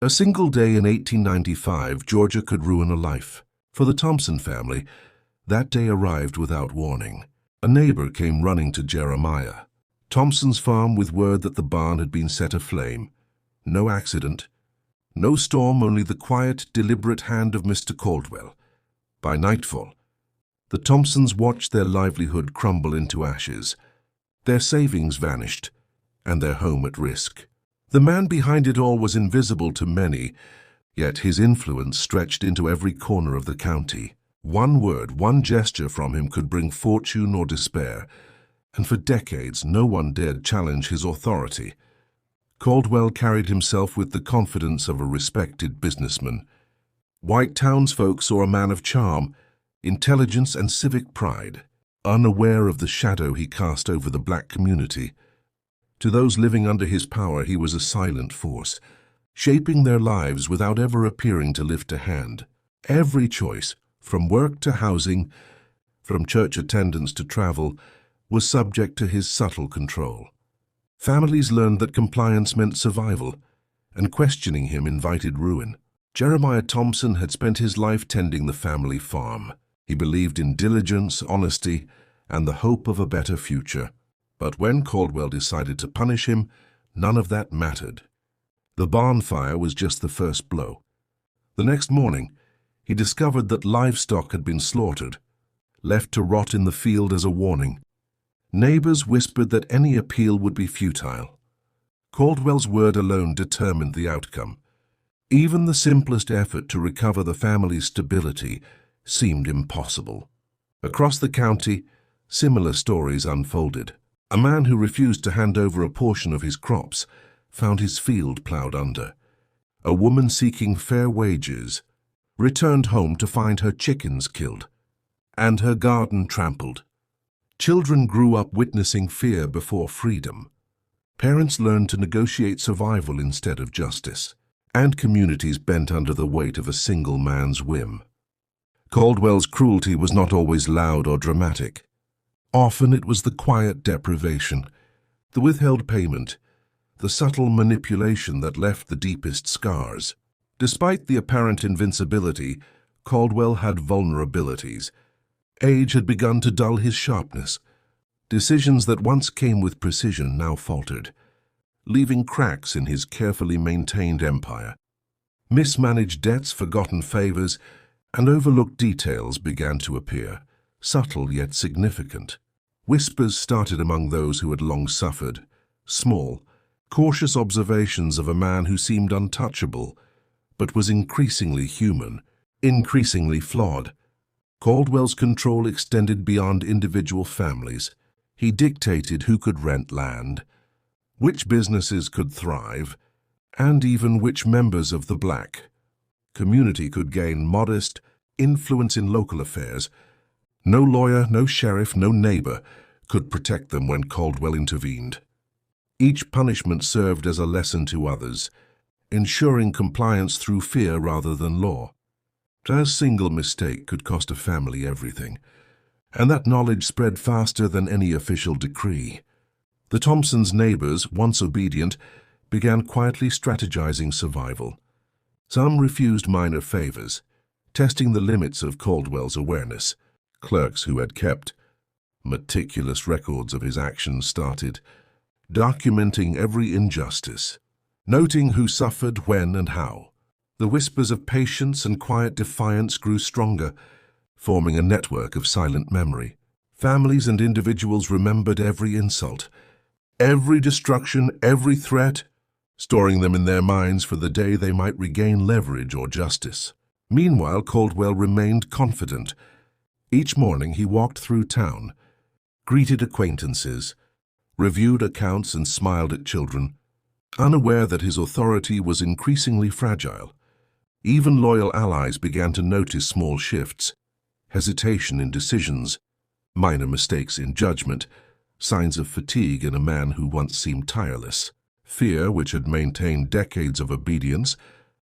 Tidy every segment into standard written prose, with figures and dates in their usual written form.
A single day in 1895, Georgia could ruin a life. For the Thompson family, that day arrived without warning. A neighbor came running to Jeremiah Thompson's farm with word that the barn had been set aflame. No accident, no storm, only the quiet, deliberate hand of Mr. Caldwell. By nightfall, the Thompsons watched their livelihood crumble into ashes, their savings vanished, and their home at risk. The man behind it all was invisible to many, yet his influence stretched into every corner of the county. One word, one gesture from him could bring fortune or despair, and for decades no one dared challenge his authority. Caldwell carried himself with the confidence of a respected businessman. White townsfolk saw a man of charm, intelligence, and civic pride, unaware of the shadow he cast over the black community. To those living under his power, he was a silent force, shaping their lives without ever appearing to lift a hand. Every choice, from work to housing, from church attendance to travel, was subject to his subtle control. Families learned that compliance meant survival, and questioning him invited ruin. Jeremiah Thompson had spent his life tending the family farm. He believed in diligence, honesty, and the hope of a better future. But when Caldwell decided to punish him, none of that mattered. The barn fire was just the first blow. The next morning, he discovered that livestock had been slaughtered, left to rot in the field as a warning. Neighbors whispered that any appeal would be futile. Caldwell's word alone determined the outcome. Even the simplest effort to recover the family's stability seemed impossible. Across the county, similar stories unfolded. A man who refused to hand over a portion of his crops found his field plowed under. A woman seeking fair wages returned home to find her chickens killed and her garden trampled. Children grew up witnessing fear before freedom. Parents learned to negotiate survival instead of justice, and communities bent under the weight of a single man's whim. Caldwell's cruelty was not always loud or dramatic. Often it was the quiet deprivation, the withheld payment, the subtle manipulation that left the deepest scars. Despite the apparent invincibility, Caldwell had vulnerabilities. Age had begun to dull his sharpness. Decisions that once came with precision now faltered, leaving cracks in his carefully maintained empire. Mismanaged debts, forgotten favors, and overlooked details began to appear, subtle yet significant. Whispers started among those who had long suffered, small, cautious observations of a man who seemed untouchable, but was increasingly human, increasingly flawed. Caldwell's control extended beyond individual families. He dictated who could rent land, which businesses could thrive, and even which members of the black community could gain modest influence in local affairs. No lawyer, no sheriff, no neighbor could protect them when Caldwell intervened. Each punishment served as a lesson to others, ensuring compliance through fear rather than law. A single mistake could cost a family everything, and that knowledge spread faster than any official decree. The Thompsons' neighbors, once obedient, began quietly strategizing survival. Some refused minor favors, testing the limits of Caldwell's awareness. Clerks who had kept meticulous records of his actions started documenting every injustice, noting who suffered, when, and how. The whispers of patience and quiet defiance grew stronger, forming a network of silent memory. Families and individuals remembered every insult, every destruction, every threat, storing them in their minds for the day they might regain leverage or justice. Meanwhile, Caldwell remained confident. Each morning he walked through town, greeted acquaintances, reviewed accounts, and smiled at children, unaware that his authority was increasingly fragile. Even loyal allies began to notice small shifts, hesitation in decisions, minor mistakes in judgment, signs of fatigue in a man who once seemed tireless. Fear, which had maintained decades of obedience,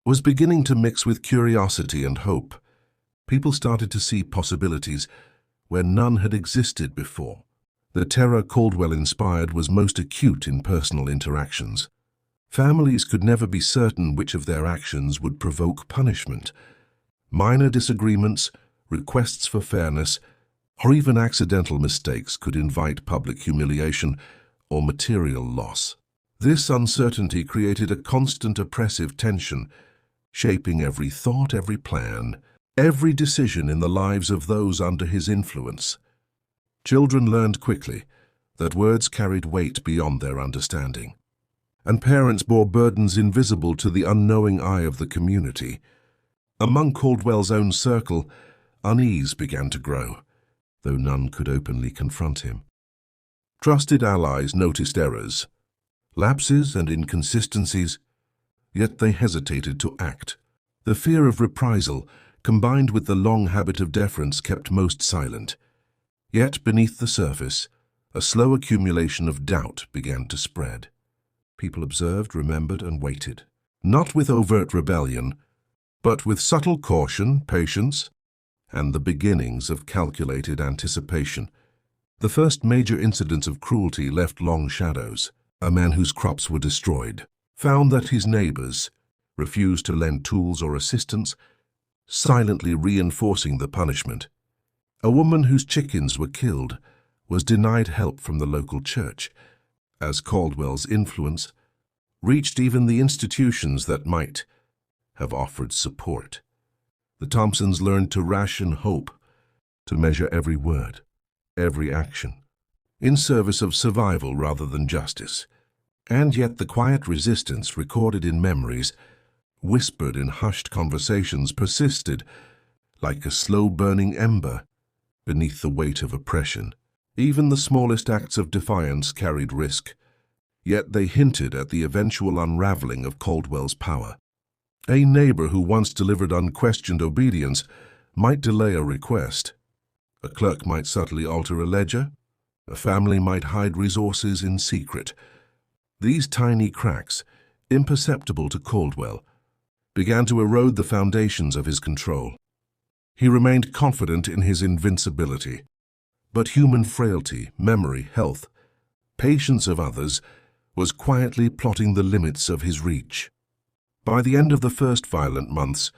was beginning to mix with curiosity and hope. People started to see possibilities where none had existed before. The terror Caldwell inspired was most acute in personal interactions. Families could never be certain which of their actions would provoke punishment. Minor disagreements, requests for fairness, or even accidental mistakes could invite public humiliation or material loss. This uncertainty created a constant oppressive tension, shaping every thought, every plan, every decision in the lives of those under his influence. Children learned quickly that words carried weight beyond their understanding, and parents bore burdens invisible to the unknowing eye of the community. Among Caldwell's own circle, unease began to grow, though none could openly confront him. Trusted allies noticed errors, lapses and inconsistencies, yet they hesitated to act. The fear of reprisal, combined with the long habit of deference, kept most silent. Yet beneath the surface, a slow accumulation of doubt began to spread. People observed, remembered, and waited, not with overt rebellion, but with subtle caution, patience, and the beginnings of calculated anticipation. The first major incident of cruelty left long shadows. A man whose crops were destroyed found that his neighbors refused to lend tools or assistance, silently reinforcing the punishment. A woman whose chickens were killed was denied help from the local church, as Caldwell's influence reached even the institutions that might have offered support. The Thompsons learned to ration hope, to measure every word, every action, in service of survival rather than justice. And yet the quiet resistance recorded in memories, whispered in hushed conversations, persisted like a slow-burning ember beneath the weight of oppression. Even the smallest acts of defiance carried risk, yet they hinted at the eventual unraveling of Caldwell's power. A neighbor who once delivered unquestioned obedience might delay a request. A clerk might subtly alter a ledger. A family might hide resources in secret. These tiny cracks, imperceptible to Caldwell, began to erode the foundations of his control. He remained confident in his invincibility, but human frailty, memory, health, patience of others was quietly plotting the limits of his reach. By the end of the first violent months,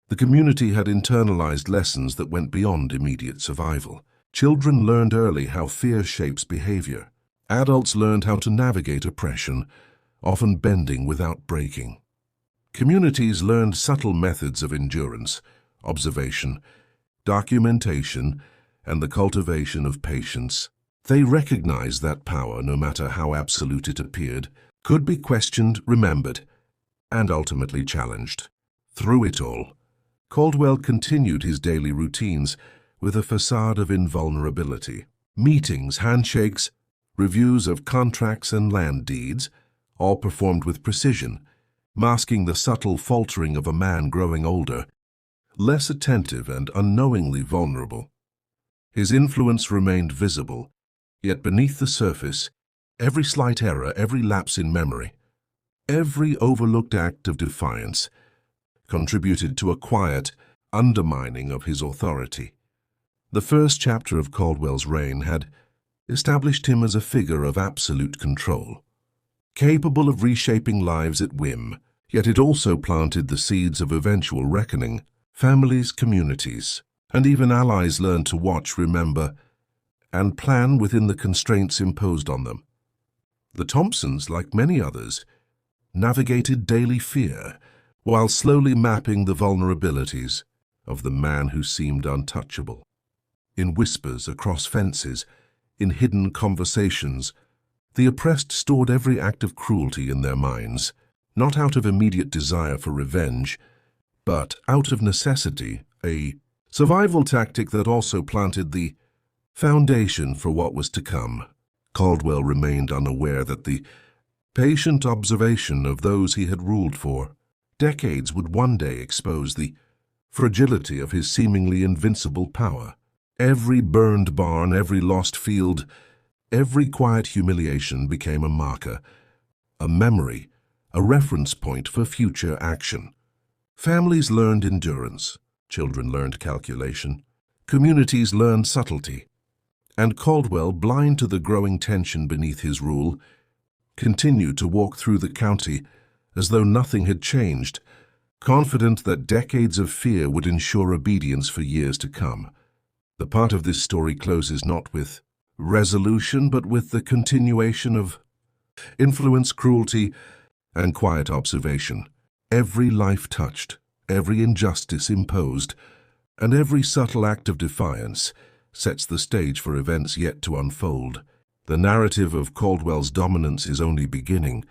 the community had internalized lessons that went beyond immediate survival. Children learned early how fear shapes behavior. Adults learned how to navigate oppression, often bending without breaking. Communities learned subtle methods of endurance, observation, documentation, and the cultivation of patience. They recognized that power, no matter how absolute it appeared, could be questioned, remembered, and ultimately challenged. Through it all, Caldwell continued his daily routines with a facade of invulnerability. Meetings, handshakes, reviews of contracts and land deeds, all performed with precision, masking the subtle faltering of a man growing older, less attentive and unknowingly vulnerable. His influence remained visible, yet beneath the surface, every slight error, every lapse in memory, every overlooked act of defiance contributed to a quiet undermining of his authority. The first chapter of Caldwell's reign had established him as a figure of absolute control, capable of reshaping lives at whim, yet it also planted the seeds of eventual reckoning. Families, communities, and even allies learned to watch, remember, and plan within the constraints imposed on them. The Thompsons, like many others, navigated daily fear while slowly mapping the vulnerabilities of the man who seemed untouchable. In whispers across fences, in hidden conversations, the oppressed stored every act of cruelty in their minds, not out of immediate desire for revenge, but out of necessity, a survival tactic that also planted the foundation for what was to come. Caldwell remained unaware that the patient observation of those he had ruled for decades would one day expose the fragility of his seemingly invincible power. Every burned barn, every lost field, every quiet humiliation became a marker, a memory, a reference point for future action. Families learned endurance, children learned calculation, communities learned subtlety, and Caldwell, blind to the growing tension beneath his rule, continued to walk through the county as though nothing had changed, confident that decades of fear would ensure obedience for years to come. The part of this story closes not with resolution, but with the continuation of influence, cruelty, and quiet observation. Every life touched, every injustice imposed, and every subtle act of defiance sets the stage for events yet to unfold. The narrative of Caldwell's dominance is only beginning,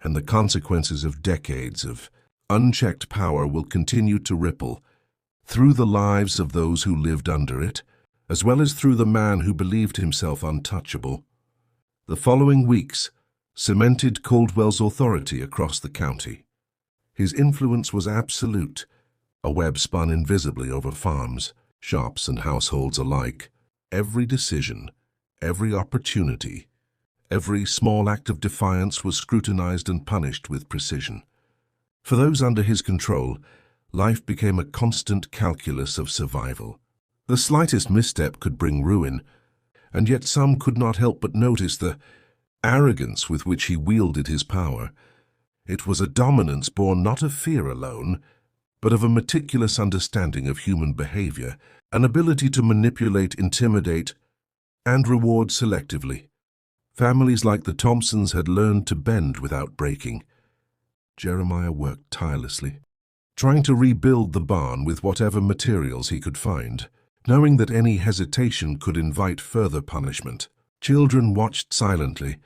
and the consequences of decades of unchecked power will continue to ripple through the lives of those who lived under it, as well as through the man who believed himself untouchable. The following weeks cemented Caldwell's authority across the county. His influence was absolute, a web spun invisibly over farms, shops, and households alike. Every decision, every opportunity, every small act of defiance was scrutinized and punished with precision. For those under his control, life became a constant calculus of survival. The slightest misstep could bring ruin, and yet some could not help but notice the arrogance with which he wielded his power. It was a dominance born not of fear alone, but of a meticulous understanding of human behavior, an ability to manipulate, intimidate, and reward selectively. Families like the Thompsons had learned to bend without breaking. Jeremiah worked tirelessly, trying to rebuild the barn with whatever materials he could find, knowing that any hesitation could invite further punishment. Children watched silently,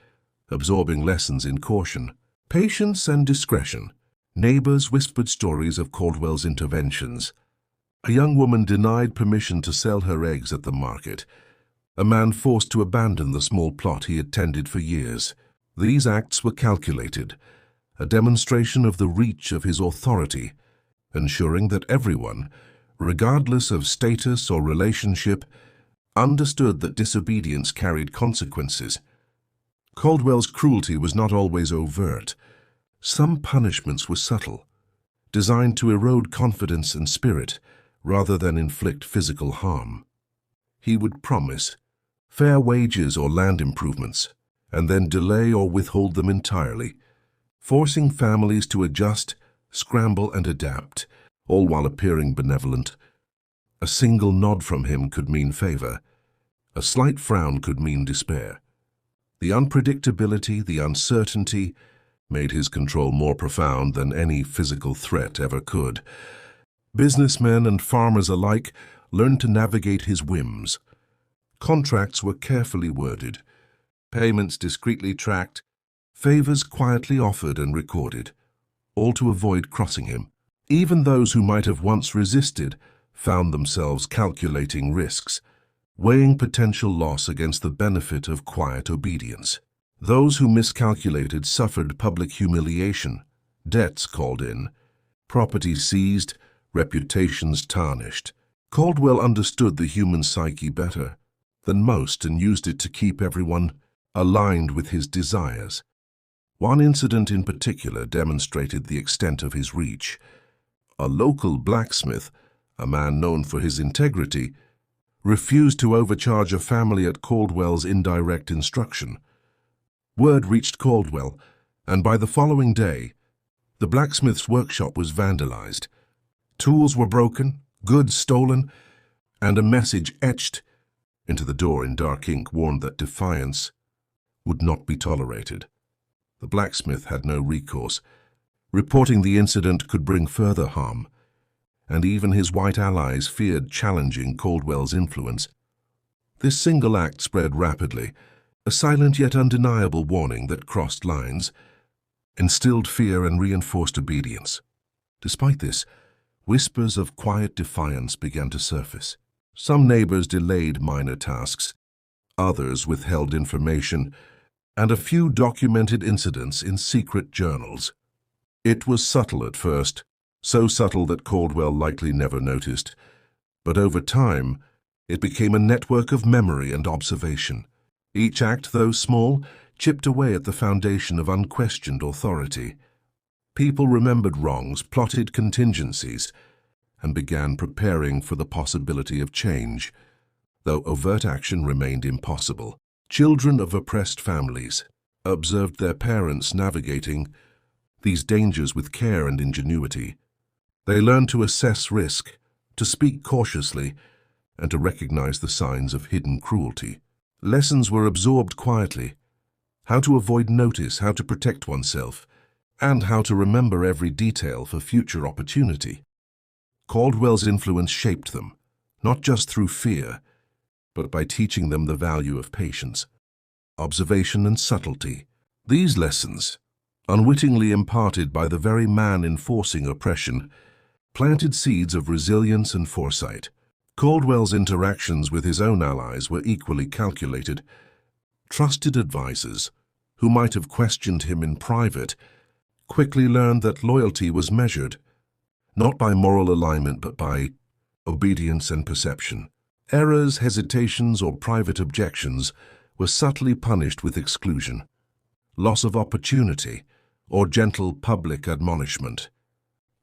absorbing lessons in caution, patience, and discretion. Neighbors whispered stories of Caldwell's interventions. A young woman denied permission to sell her eggs at the market. A man forced to abandon the small plot he had tended for years. These acts were calculated, a demonstration of the reach of his authority, ensuring that everyone, regardless of status or relationship, understood that disobedience carried consequences. Caldwell's cruelty was not always overt. Some punishments were subtle, designed to erode confidence and spirit rather than inflict physical harm. He would promise fair wages or land improvements, and then delay or withhold them entirely, forcing families to adjust, scramble, and adapt, all while appearing benevolent. A single nod from him could mean favor. A slight frown could mean despair. The unpredictability, the uncertainty, made his control more profound than any physical threat ever could. Businessmen and farmers alike learned to navigate his whims. Contracts were carefully worded, payments discreetly tracked, favors quietly offered and recorded, all to avoid crossing him. Even those who might have once resisted found themselves calculating risks, weighing potential loss against the benefit of quiet obedience. Those who miscalculated suffered public humiliation, debts called in, property seized, reputations tarnished. Caldwell understood the human psyche better than most and used it to keep everyone aligned with his desires. One incident in particular demonstrated the extent of his reach. A local blacksmith, a man known for his integrity, refused to overcharge a family at Caldwell's indirect instruction. Word reached Caldwell, and by the following day, the blacksmith's workshop was vandalized. Tools were broken, goods stolen, and a message etched into the door in dark ink warned that defiance would not be tolerated. The blacksmith had no recourse. Reporting the incident could bring further harm, and even his white allies feared challenging Caldwell's influence. This single act spread rapidly, a silent yet undeniable warning that crossed lines, instilled fear and reinforced obedience. Despite this, whispers of quiet defiance began to surface. Some neighbors delayed minor tasks, others withheld information, and a few documented incidents in secret journals. It was subtle at first, so subtle that Caldwell likely never noticed, but over time, it became a network of memory and observation. Each act, though small, chipped away at the foundation of unquestioned authority. People remembered wrongs, plotted contingencies, and began preparing for the possibility of change, though overt action remained impossible. Children of oppressed families, observed their parents navigating these dangers with care and ingenuity. They learned to assess risk, to speak cautiously, and to recognize the signs of hidden cruelty. Lessons were absorbed quietly: how to avoid notice, how to protect oneself, and how to remember every detail for future opportunity. Caldwell's influence shaped them, not just through fear, but by teaching them the value of patience, observation, and subtlety. These lessons, unwittingly imparted by the very man enforcing oppression, planted seeds of resilience and foresight. Caldwell's interactions with his own allies were equally calculated. Trusted advisors, who might have questioned him in private, quickly learned that loyalty was measured, not by moral alignment but by obedience and perception. Errors, hesitations, or private objections were subtly punished with exclusion, loss of opportunity, or gentle public admonishment.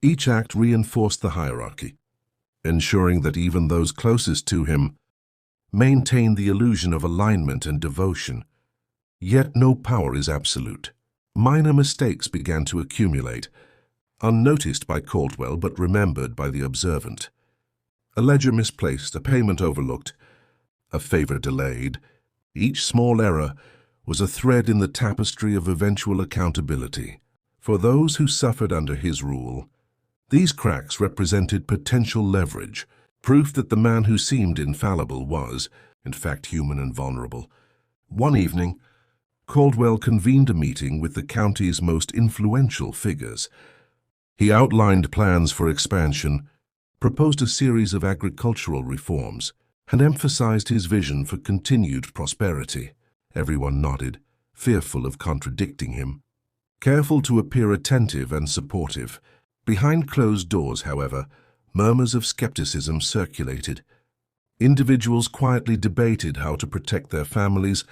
Each act reinforced the hierarchy, ensuring that even those closest to him maintained the illusion of alignment and devotion. Yet no power is absolute. Minor mistakes began to accumulate, unnoticed by Caldwell but remembered by the observant. A ledger misplaced, a payment overlooked, a favor delayed. Each small error was a thread in the tapestry of eventual accountability. For those who suffered under his rule, these cracks represented potential leverage, proof that the man who seemed infallible was, in fact, human and vulnerable. One evening, Caldwell convened a meeting with the county's most influential figures. He outlined plans for expansion, proposed a series of agricultural reforms, and emphasized his vision for continued prosperity. Everyone nodded, fearful of contradicting him, careful to appear attentive and supportive. Behind closed doors, however, murmurs of skepticism circulated. Individuals quietly debated how to protect their families,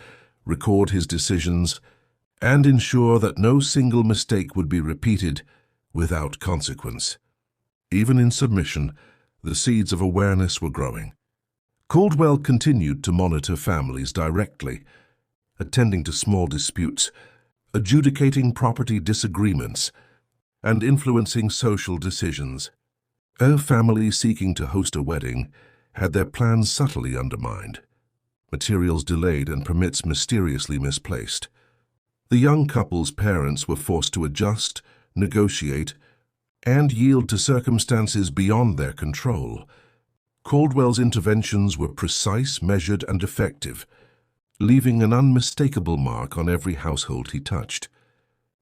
record his decisions, and ensure that no single mistake would be repeated without consequence. Even in submission, the seeds of awareness were growing. Caldwell continued to monitor families directly, attending to small disputes, adjudicating property disagreements, and influencing social decisions. A family seeking to host a wedding had their plans subtly undermined, materials delayed, and permits mysteriously misplaced. The young couple's parents were forced to adjust, negotiate, and yield to circumstances beyond their control. Caldwell's interventions were precise, measured, and effective, leaving an unmistakable mark on every household he touched.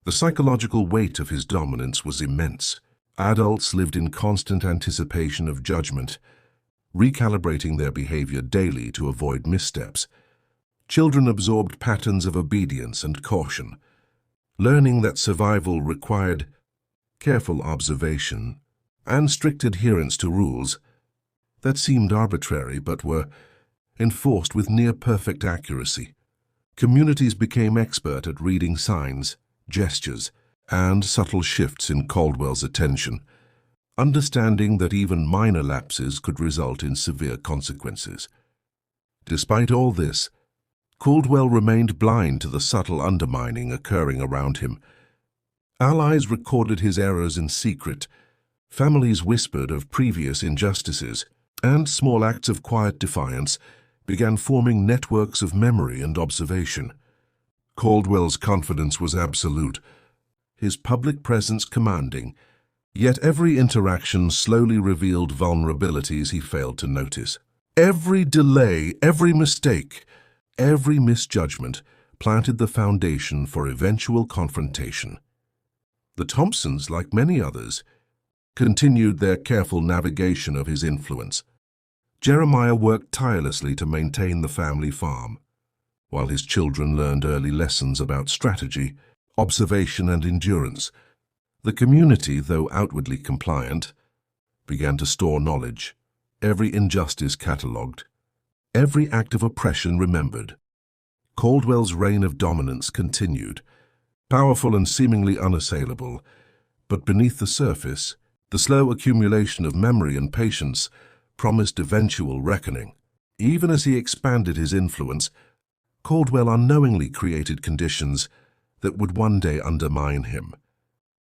The psychological weight of his dominance was immense. Adults lived in constant anticipation of judgment, recalibrating their behavior daily to avoid missteps. Children absorbed patterns of obedience and caution, learning that survival required careful observation and strict adherence to rules that seemed arbitrary but were enforced with near-perfect accuracy. Communities became expert at reading signs, gestures, and subtle shifts in Caldwell's attention, understanding that even minor lapses could result in severe consequences. Despite all this, Caldwell remained blind to the subtle undermining occurring around him. Allies recorded his errors in secret, families whispered of previous injustices, and small acts of quiet defiance began forming networks of memory and observation. Caldwell's confidence was absolute, his public presence commanding, yet every interaction slowly revealed vulnerabilities he failed to notice. Every delay, every mistake, every misjudgment planted the foundation for eventual confrontation. The Thompsons, like many others, continued their careful navigation of his influence. Jeremiah worked tirelessly to maintain the family farm, while his children learned early lessons about strategy, observation, and endurance. The community, though outwardly compliant, began to store knowledge, every injustice catalogued, every act of oppression remembered. Caldwell's reign of dominance continued, powerful and seemingly unassailable, but beneath the surface, the slow accumulation of memory and patience promised eventual reckoning. Even as he expanded his influence, Caldwell unknowingly created conditions that would one day undermine him.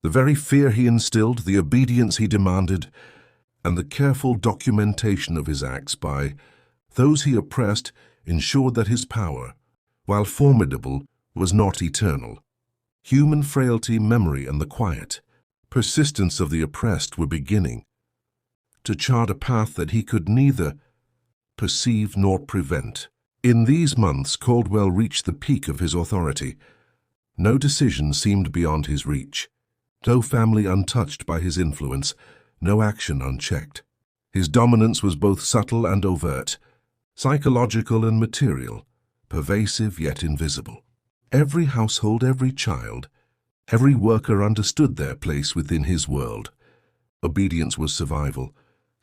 The very fear he instilled, the obedience he demanded, and the careful documentation of his acts by those he oppressed ensured that his power, while formidable, was not eternal. Human frailty, memory, and the quiet persistence of the oppressed were beginning to chart a path that he could neither perceive nor prevent. In these months, Caldwell reached the peak of his authority. No decision seemed beyond his reach, no family untouched by his influence, no action unchecked. His dominance was both subtle and overt, psychological and material, pervasive yet invisible. Every household, every child, every worker understood their place within his world. Obedience was survival,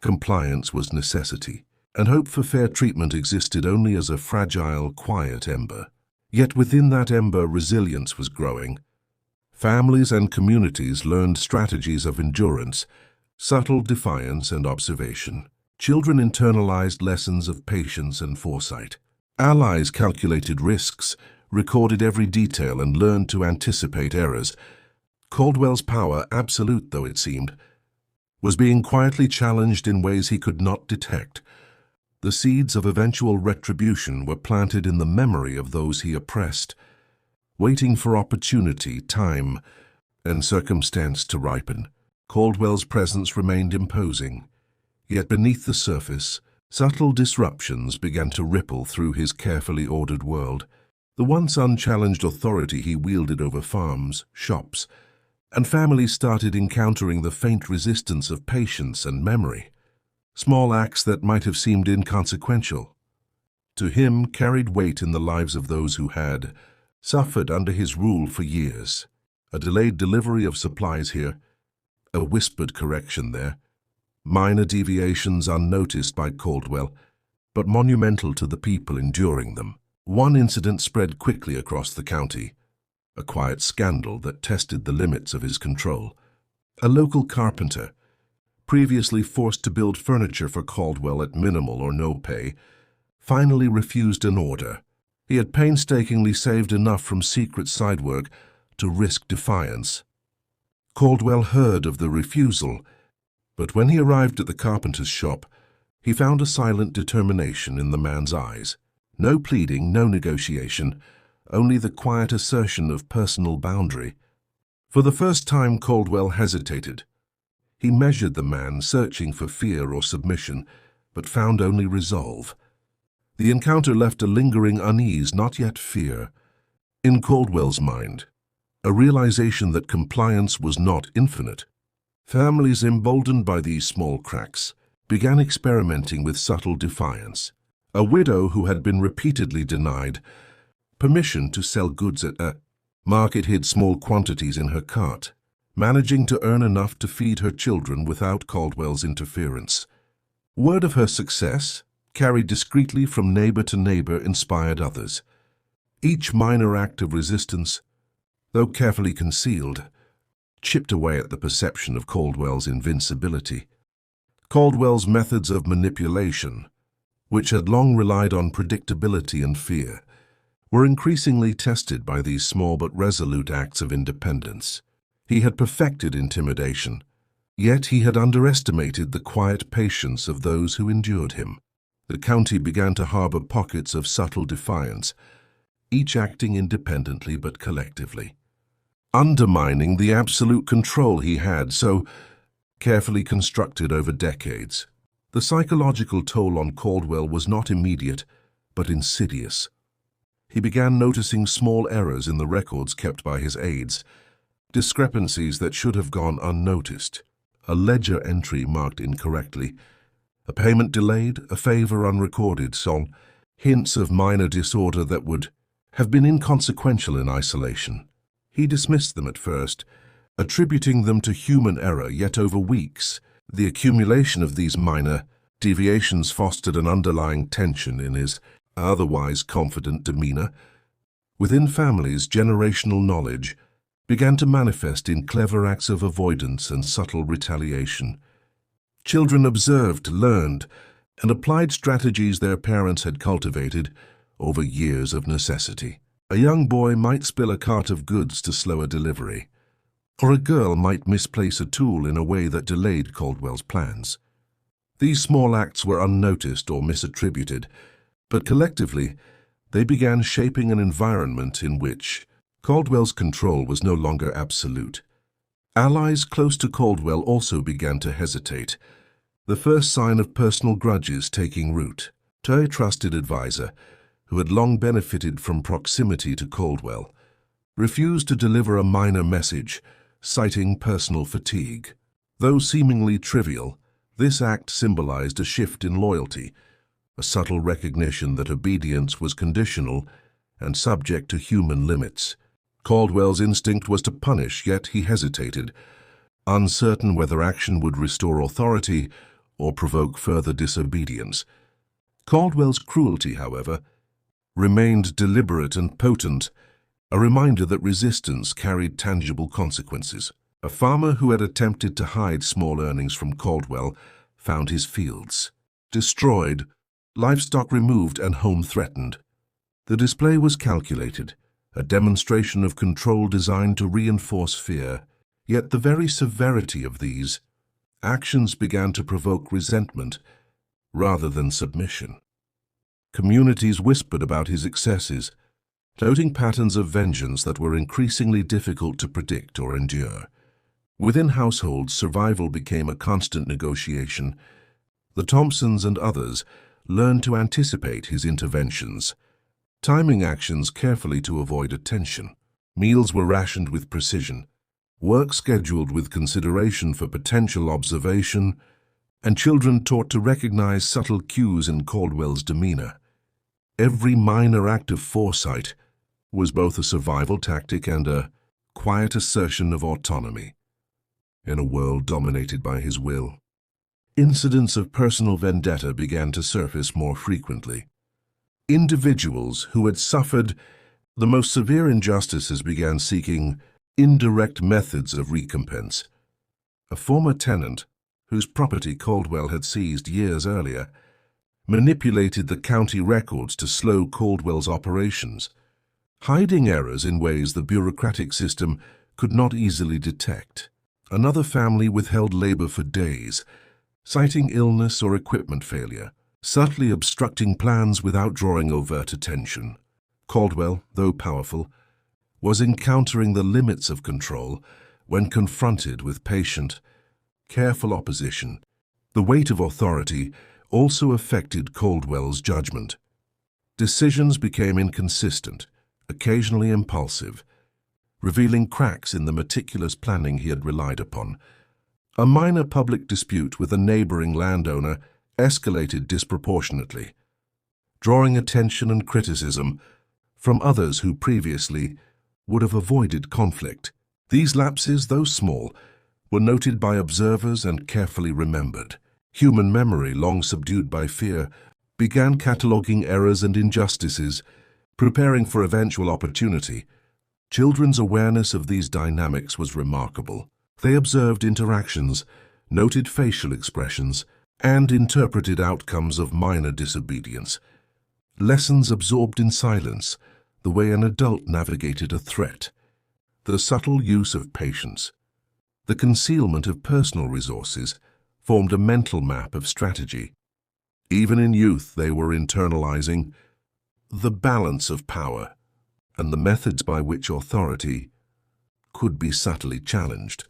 compliance was necessity, and hope for fair treatment existed only as a fragile, quiet ember. Yet within that ember, resilience was growing. Families and communities learned strategies of endurance, subtle defiance and observation. Children internalized lessons of patience and foresight. Allies calculated risks, recorded every detail, and learned to anticipate errors. Caldwell's power, absolute though it seemed, was being quietly challenged in ways he could not detect. The seeds of eventual retribution were planted in the memory of those he oppressed, waiting for opportunity, time, and circumstance to ripen. Caldwell's presence remained imposing, yet beneath the surface, subtle disruptions began to ripple through his carefully ordered world. The once unchallenged authority he wielded over farms, shops, and families started encountering the faint resistance of patience and memory. Small acts that might have seemed inconsequential, to him carried weight in the lives of those who had suffered under his rule for years. A delayed delivery of supplies here, a whispered correction there, minor deviations unnoticed by Caldwell, but monumental to the people enduring them. One incident spread quickly across the county, a quiet scandal that tested the limits of his control. A local carpenter, previously forced to build furniture for Caldwell at minimal or no pay, finally refused an order. He had painstakingly saved enough from secret side work to risk defiance. Caldwell heard of the refusal, but when he arrived at the carpenter's shop, he found a silent determination in the man's eyes. No pleading, no negotiation, only the quiet assertion of personal boundary. For the first time, Caldwell hesitated. He measured the man, searching for fear or submission, but found only resolve. The encounter left a lingering unease, not yet fear. In Caldwell's mind, a realization that compliance was not infinite. Families emboldened by these small cracks began experimenting with subtle defiance. A widow who had been repeatedly denied permission to sell goods at a market hid small quantities in her cart, managing to earn enough to feed her children without Caldwell's interference. Word of her success, carried discreetly from neighbor to neighbor, inspired others. Each minor act of resistance, though carefully concealed, chipped away at the perception of Caldwell's invincibility. Caldwell's methods of manipulation, which had long relied on predictability and fear, were increasingly tested by these small but resolute acts of independence. He had perfected intimidation, yet he had underestimated the quiet patience of those who endured him. The county began to harbor pockets of subtle defiance, each acting independently but collectively, undermining the absolute control he had so carefully constructed over decades. The psychological toll on Caldwell was not immediate, but insidious. He began noticing small errors in the records kept by his aides, discrepancies that should have gone unnoticed. A ledger entry marked incorrectly, a payment delayed, a favor unrecorded, hints of minor disorder that would have been inconsequential in isolation. He dismissed them at first, attributing them to human error, yet over weeks, the accumulation of these minor deviations fostered an underlying tension in his otherwise confident demeanor. Within families, generational knowledge began to manifest in clever acts of avoidance and subtle retaliation. Children observed, learned, and applied strategies their parents had cultivated over years of necessity. A young boy might spill a cart of goods to slow a delivery, or a girl might misplace a tool in a way that delayed Caldwell's plans. These small acts were unnoticed or misattributed, but collectively, they began shaping an environment in which Caldwell's control was no longer absolute. Allies close to Caldwell also began to hesitate, the first sign of personal grudges taking root. A trusted advisor, who had long benefited from proximity to Caldwell, refused to deliver a minor message, citing personal fatigue. Though seemingly trivial, this act symbolized a shift in loyalty, a subtle recognition that obedience was conditional and subject to human limits. Caldwell's instinct was to punish, yet he hesitated, uncertain whether action would restore authority or provoke further disobedience. Caldwell's cruelty, however, remained deliberate and potent, a reminder that resistance carried tangible consequences. A farmer who had attempted to hide small earnings from Caldwell found his fields destroyed, livestock removed, and home threatened. The display was calculated, a demonstration of control designed to reinforce fear. Yet the very severity of these actions began to provoke resentment rather than submission. Communities whispered about his excesses, noting patterns of vengeance that were increasingly difficult to predict or endure. Within households, survival became a constant negotiation. The Thompsons and others learned to anticipate his interventions, timing actions carefully to avoid attention. Meals were rationed with precision, work scheduled with consideration for potential observation, and children taught to recognize subtle cues in Caldwell's demeanor. Every minor act of foresight was both a survival tactic and a quiet assertion of autonomy. In a world dominated by his will, incidents of personal vendetta began to surface more frequently. Individuals who had suffered the most severe injustices began seeking indirect methods of recompense. A former tenant, whose property Caldwell had seized years earlier, manipulated the county records to slow Caldwell's operations, hiding errors in ways the bureaucratic system could not easily detect. Another family withheld labor for days, citing illness or equipment failure, subtly obstructing plans without drawing overt attention. Caldwell, though powerful, was encountering the limits of control when confronted with patient, careful opposition. The weight of authority also affected Caldwell's judgment. Decisions became inconsistent, occasionally impulsive, revealing cracks in the meticulous planning he had relied upon. A minor public dispute with a neighboring landowner escalated disproportionately, drawing attention and criticism from others who previously would have avoided conflict. These lapses, though small, were noted by observers and carefully remembered. Human memory, long subdued by fear, began cataloging errors and injustices, preparing for eventual opportunity. Children's awareness of these dynamics was remarkable. They observed interactions, noted facial expressions, and interpreted outcomes of minor disobedience. Lessons absorbed in silence, the way an adult navigated a threat. The subtle use of patience, the concealment of personal resources, formed a mental map of strategy. Even in youth, they were internalizing the balance of power and the methods by which authority could be subtly challenged.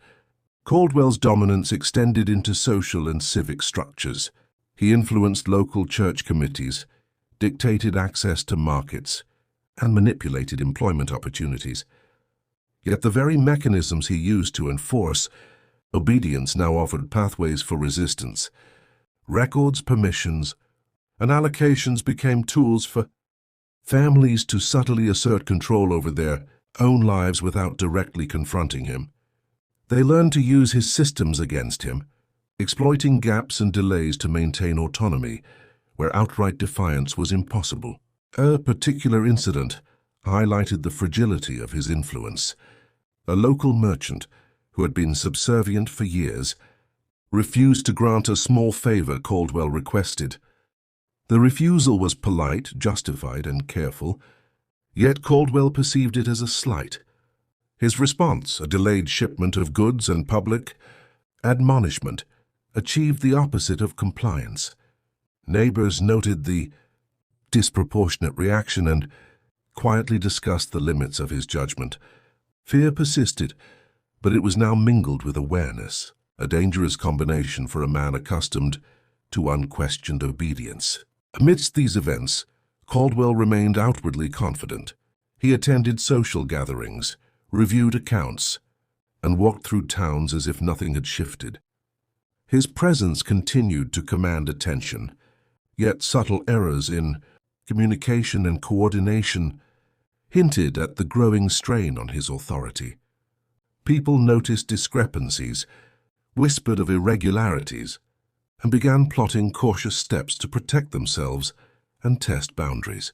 Caldwell's dominance extended into social and civic structures. He influenced local church committees, dictated access to markets, and manipulated employment opportunities. Yet the very mechanisms he used to enforce obedience now offered pathways for resistance. Records, permissions, and allocations became tools for families to subtly assert control over their own lives without directly confronting him. They learned to use his systems against him, exploiting gaps and delays to maintain autonomy where outright defiance was impossible. A particular incident highlighted the fragility of his influence. A local merchant, who had been subservient for years, refused to grant a small favor Caldwell requested. The refusal was polite, justified, and careful, Yet Caldwell perceived it as a slight. His response, a delayed shipment of goods and public admonishment, achieved the opposite of compliance. Neighbors noted the disproportionate reaction and quietly discussed the limits of his judgment. Fear persisted, but it was now mingled with awareness, a dangerous combination for a man accustomed to unquestioned obedience. Amidst these events, Caldwell remained outwardly confident. He attended social gatherings, reviewed accounts, and walked through towns as if nothing had shifted. His presence continued to command attention, yet subtle errors in communication and coordination hinted at the growing strain on his authority. People noticed discrepancies, whispered of irregularities, and began plotting cautious steps to protect themselves and test boundaries.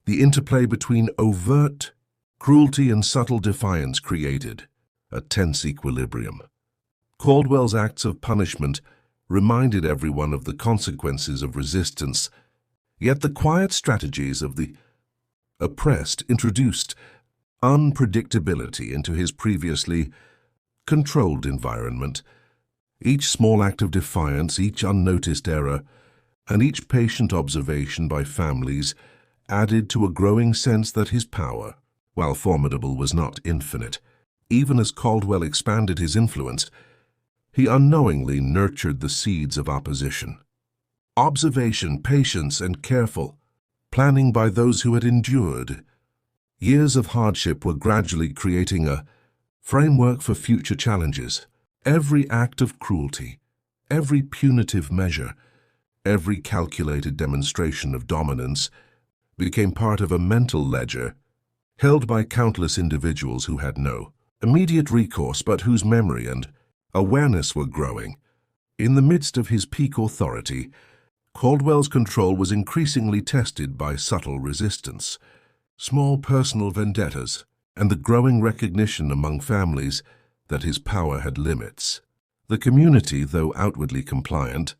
The interplay between overt cruelty and subtle defiance created a tense equilibrium. Caldwell's acts of punishment reminded everyone of the consequences of resistance, yet the quiet strategies of the oppressed introduced unpredictability into his previously controlled environment. Each small act of defiance, each unnoticed error, and each patient observation by families added to a growing sense that his power, while formidable, was not infinite. Even as Caldwell expanded his influence, he unknowingly nurtured the seeds of opposition. Observation, patience, and careful planning by those who had endured years of hardship were gradually creating a framework for future challenges. Every act of cruelty, every punitive measure, every calculated demonstration of dominance became part of a mental ledger held by countless individuals who had no immediate recourse but whose memory and awareness were growing. In the midst of his peak authority, Caldwell's control was increasingly tested by subtle resistance, small personal vendettas, and the growing recognition among families that his power had limits. The community, though outwardly compliant,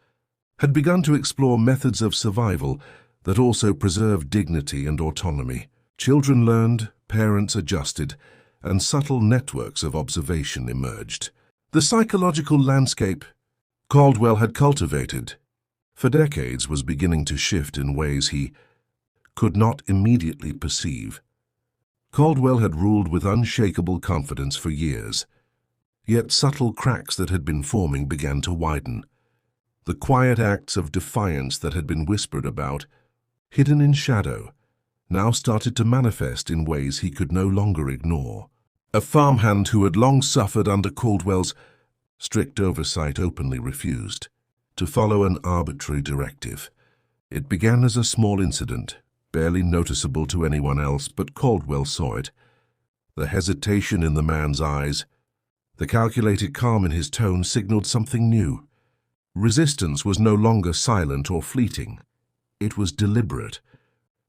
had begun to explore methods of survival that also preserved dignity and autonomy. Children learned, parents adjusted, and subtle networks of observation emerged. The psychological landscape Caldwell had cultivated for decades was beginning to shift in ways he could not immediately perceive. Caldwell had ruled with unshakable confidence for years, yet subtle cracks that had been forming began to widen. The quiet acts of defiance that had been whispered about, hidden in shadow, now started to manifest in ways he could no longer ignore. A farmhand who had long suffered under Caldwell's strict oversight openly refused to follow an arbitrary directive. It began as a small incident, barely noticeable to anyone else, but Caldwell saw it. The hesitation in the man's eyes, the calculated calm in his tone signaled something new. Resistance was no longer silent or fleeting. It was deliberate.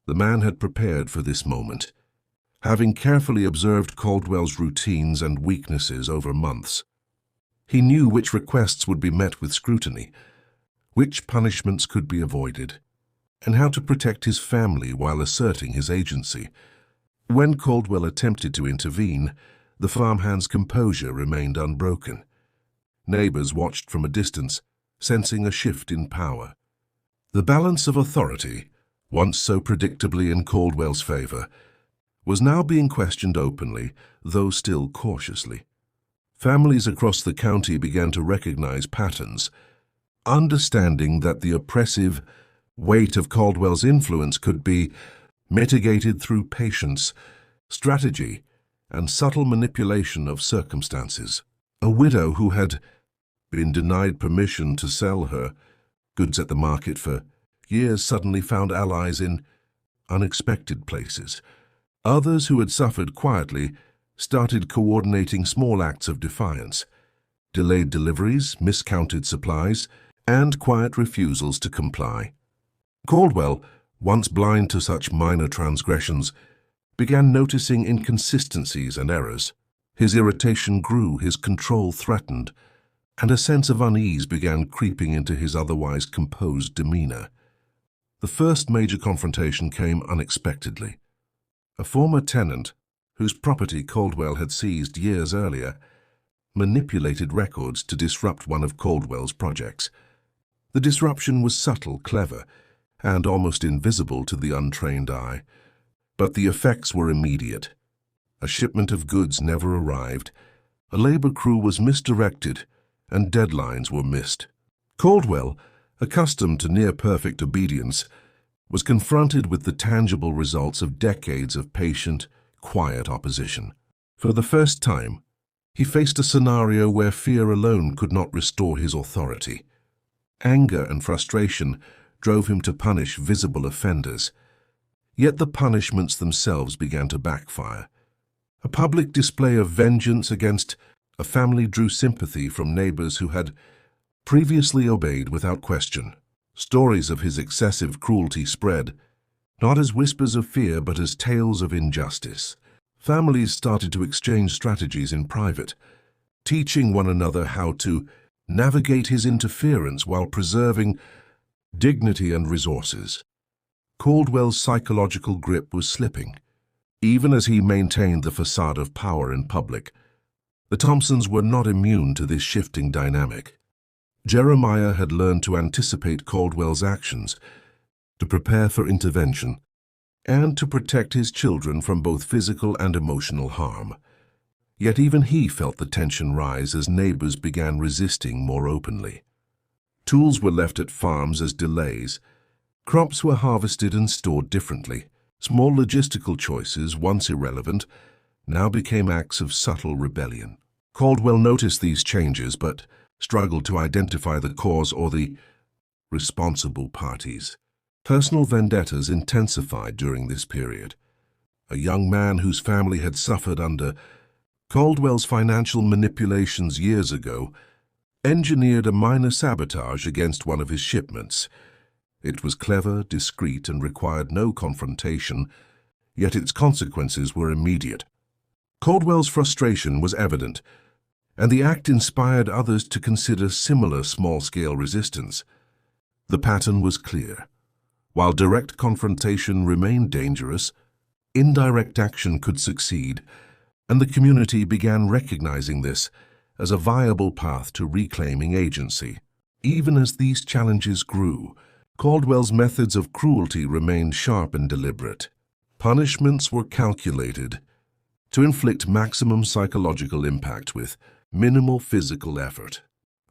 The man had prepared for this moment, having carefully observed Caldwell's routines and weaknesses over months. He knew which requests would be met with scrutiny, which punishments could be avoided, and how to protect his family while asserting his agency. When Caldwell attempted to intervene, the farmhand's composure remained unbroken. Neighbors watched from a distance, sensing a shift in power. The balance of authority, once so predictably in Caldwell's favor, was now being questioned openly, though still cautiously. Families across the county began to recognize patterns, understanding that the oppressive weight of Caldwell's influence could be mitigated through patience, strategy, and subtle manipulation of circumstances. A widow who had been denied permission to sell her goods at the market for years suddenly found allies in unexpected places. Others who had suffered quietly started coordinating small acts of defiance, delayed deliveries, miscounted supplies, and quiet refusals to comply. Caldwell, once blind to such minor transgressions, began noticing inconsistencies and errors. His irritation grew, his control threatened, and a sense of unease began creeping into his otherwise composed demeanor. The first major confrontation came unexpectedly. A former tenant, whose property Caldwell had seized years earlier, manipulated records to disrupt one of Caldwell's projects. The disruption was subtle, clever, and almost invisible to the untrained eye. But the effects were immediate. A shipment of goods never arrived, a labor crew was misdirected, and deadlines were missed. Caldwell, accustomed to near-perfect obedience, was confronted with the tangible results of decades of patient, quiet opposition. For the first time, he faced a scenario where fear alone could not restore his authority. Anger and frustration drove him to punish visible offenders. Yet the punishments themselves began to backfire. A public display of vengeance against a family drew sympathy from neighbors who had previously obeyed without question. Stories of his excessive cruelty spread, not as whispers of fear but as tales of injustice. Families started to exchange strategies in private, teaching one another how to navigate his interference while preserving dignity and resources. Caldwell's psychological grip was slipping. Even as he maintained the facade of power in public, the Thompsons were not immune to this shifting dynamic. Jeremiah had learned to anticipate Caldwell's actions, to prepare for intervention, and to protect his children from both physical and emotional harm. Yet even he felt the tension rise as neighbors began resisting more openly. Tools were left at farms as delays. Crops were harvested and stored differently. Small logistical choices, once irrelevant, now became acts of subtle rebellion. Caldwell noticed these changes but struggled to identify the cause or the responsible parties. Personal vendettas intensified during this period. A young man whose family had suffered under Caldwell's financial manipulations years ago engineered a minor sabotage against one of his shipments. It was clever, discreet, and required no confrontation, yet its consequences were immediate. Caldwell's frustration was evident, and the act inspired others to consider similar small-scale resistance. The pattern was clear. While direct confrontation remained dangerous, indirect action could succeed, and the community began recognizing this as a viable path to reclaiming agency. Even as these challenges grew, Caldwell's methods of cruelty remained sharp and deliberate. Punishments were calculated to inflict maximum psychological impact with minimal physical effort.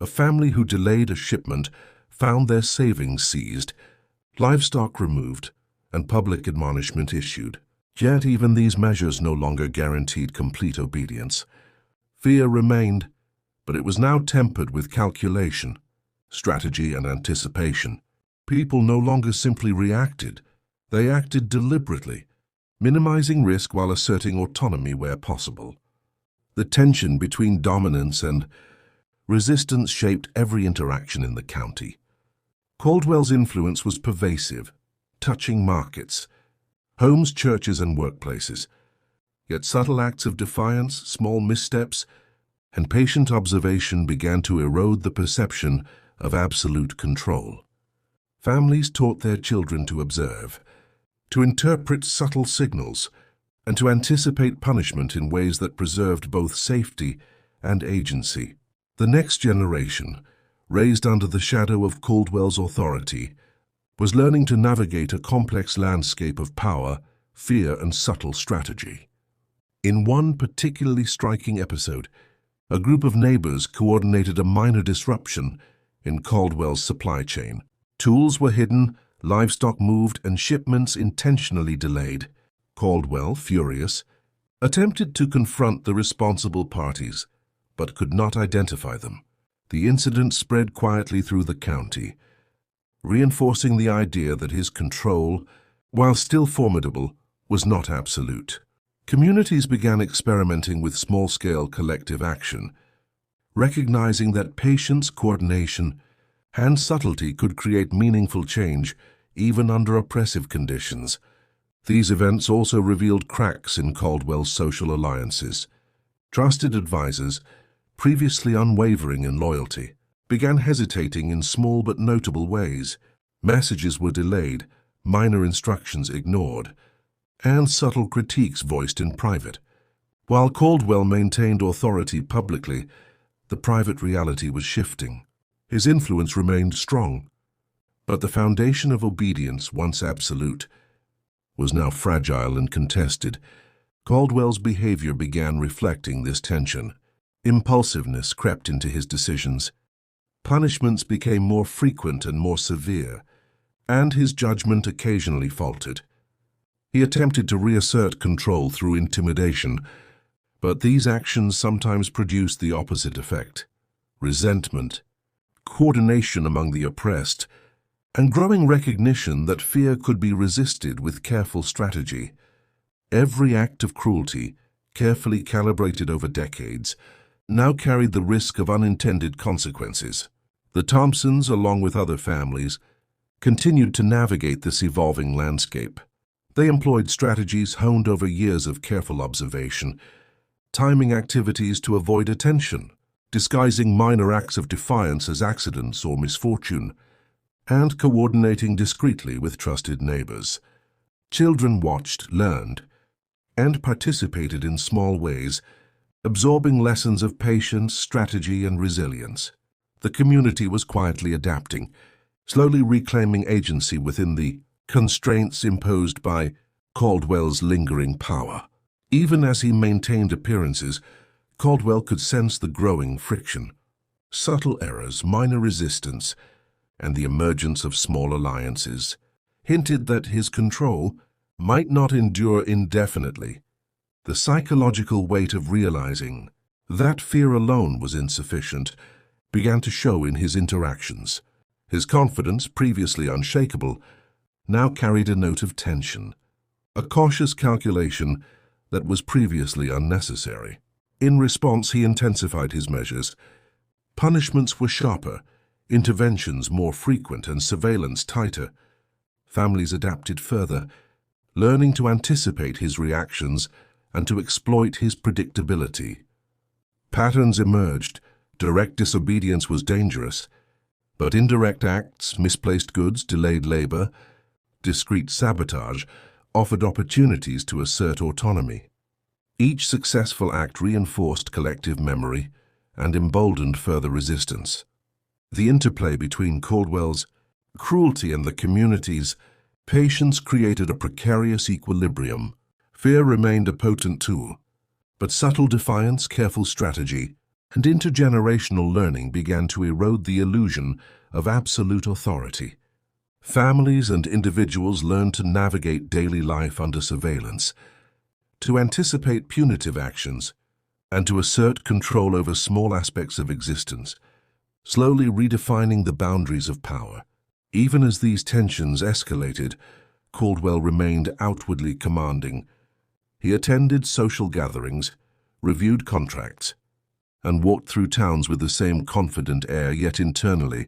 A family who delayed a shipment found their savings seized, livestock removed, and public admonishment issued. Yet even these measures no longer guaranteed complete obedience. Fear remained, but it was now tempered with calculation, strategy, and anticipation. People no longer simply reacted, they acted deliberately, minimizing risk while asserting autonomy where possible. The tension between dominance and resistance shaped every interaction in the county. Caldwell's influence was pervasive, touching markets, homes, churches, and workplaces. Yet subtle acts of defiance, small missteps, and patient observation began to erode the perception of absolute control. Families taught their children to observe, to interpret subtle signals, and to anticipate punishment in ways that preserved both safety and agency. The next generation, raised under the shadow of Caldwell's authority, was learning to navigate a complex landscape of power, fear, and subtle strategy. In one particularly striking episode, a group of neighbors coordinated a minor disruption in Caldwell's supply chain. Tools were hidden, livestock moved, and shipments intentionally delayed. Caldwell, furious, attempted to confront the responsible parties, but could not identify them. The incident spread quietly through the county, reinforcing the idea that his control, while still formidable, was not absolute. Communities began experimenting with small-scale collective action, recognizing that patience, coordination, and subtlety could create meaningful change even under oppressive conditions. These events also revealed cracks in Caldwell's social alliances. Trusted advisors, previously unwavering in loyalty, began hesitating in small but notable ways. Messages were delayed, minor instructions ignored, and subtle critiques voiced in private. While Caldwell maintained authority publicly, the private reality was shifting. His influence remained strong, but the foundation of obedience, once absolute, was now fragile and contested. Caldwell's behavior began reflecting this tension. Impulsiveness crept into his decisions. Punishments became more frequent and more severe, and his judgment occasionally faltered. He attempted to reassert control through intimidation, but these actions sometimes produced the opposite effect: resentment, coordination among the oppressed, and growing recognition that fear could be resisted with careful strategy. Every act of cruelty, carefully calibrated over decades, now carried the risk of unintended consequences. The Thompsons, along with other families, continued to navigate this evolving landscape. They employed strategies honed over years of careful observation, timing activities to avoid attention, disguising minor acts of defiance as accidents or misfortune, and coordinating discreetly with trusted neighbors. Children watched, learned, and participated in small ways, absorbing lessons of patience, strategy, and resilience. The community was quietly adapting, slowly reclaiming agency within the constraints imposed by Caldwell's lingering power. Even as he maintained appearances, Caldwell could sense the growing friction. Subtle errors, minor resistance, and the emergence of small alliances hinted that his control might not endure indefinitely. The psychological weight of realizing that fear alone was insufficient began to show in his interactions. His confidence, previously unshakable, now carried a note of tension, a cautious calculation that was previously unnecessary. In response, he intensified his measures. Punishments were sharper, interventions more frequent, and surveillance tighter. Families adapted further, learning to anticipate his reactions and to exploit his predictability. Patterns emerged. Direct disobedience was dangerous, but indirect acts, misplaced goods, delayed labor, discreet sabotage offered opportunities to assert autonomy. Each successful act reinforced collective memory and emboldened further resistance. The interplay between Caldwell's cruelty and the community's patience created a precarious equilibrium. Fear remained a potent tool, but subtle defiance, careful strategy, and intergenerational learning began to erode the illusion of absolute authority. Families and individuals learned to navigate daily life under surveillance, to anticipate punitive actions, and to assert control over small aspects of existence, slowly redefining the boundaries of power. Even as these tensions escalated, Caldwell remained outwardly commanding. He attended social gatherings, reviewed contracts, and walked through towns with the same confident air, yet internally,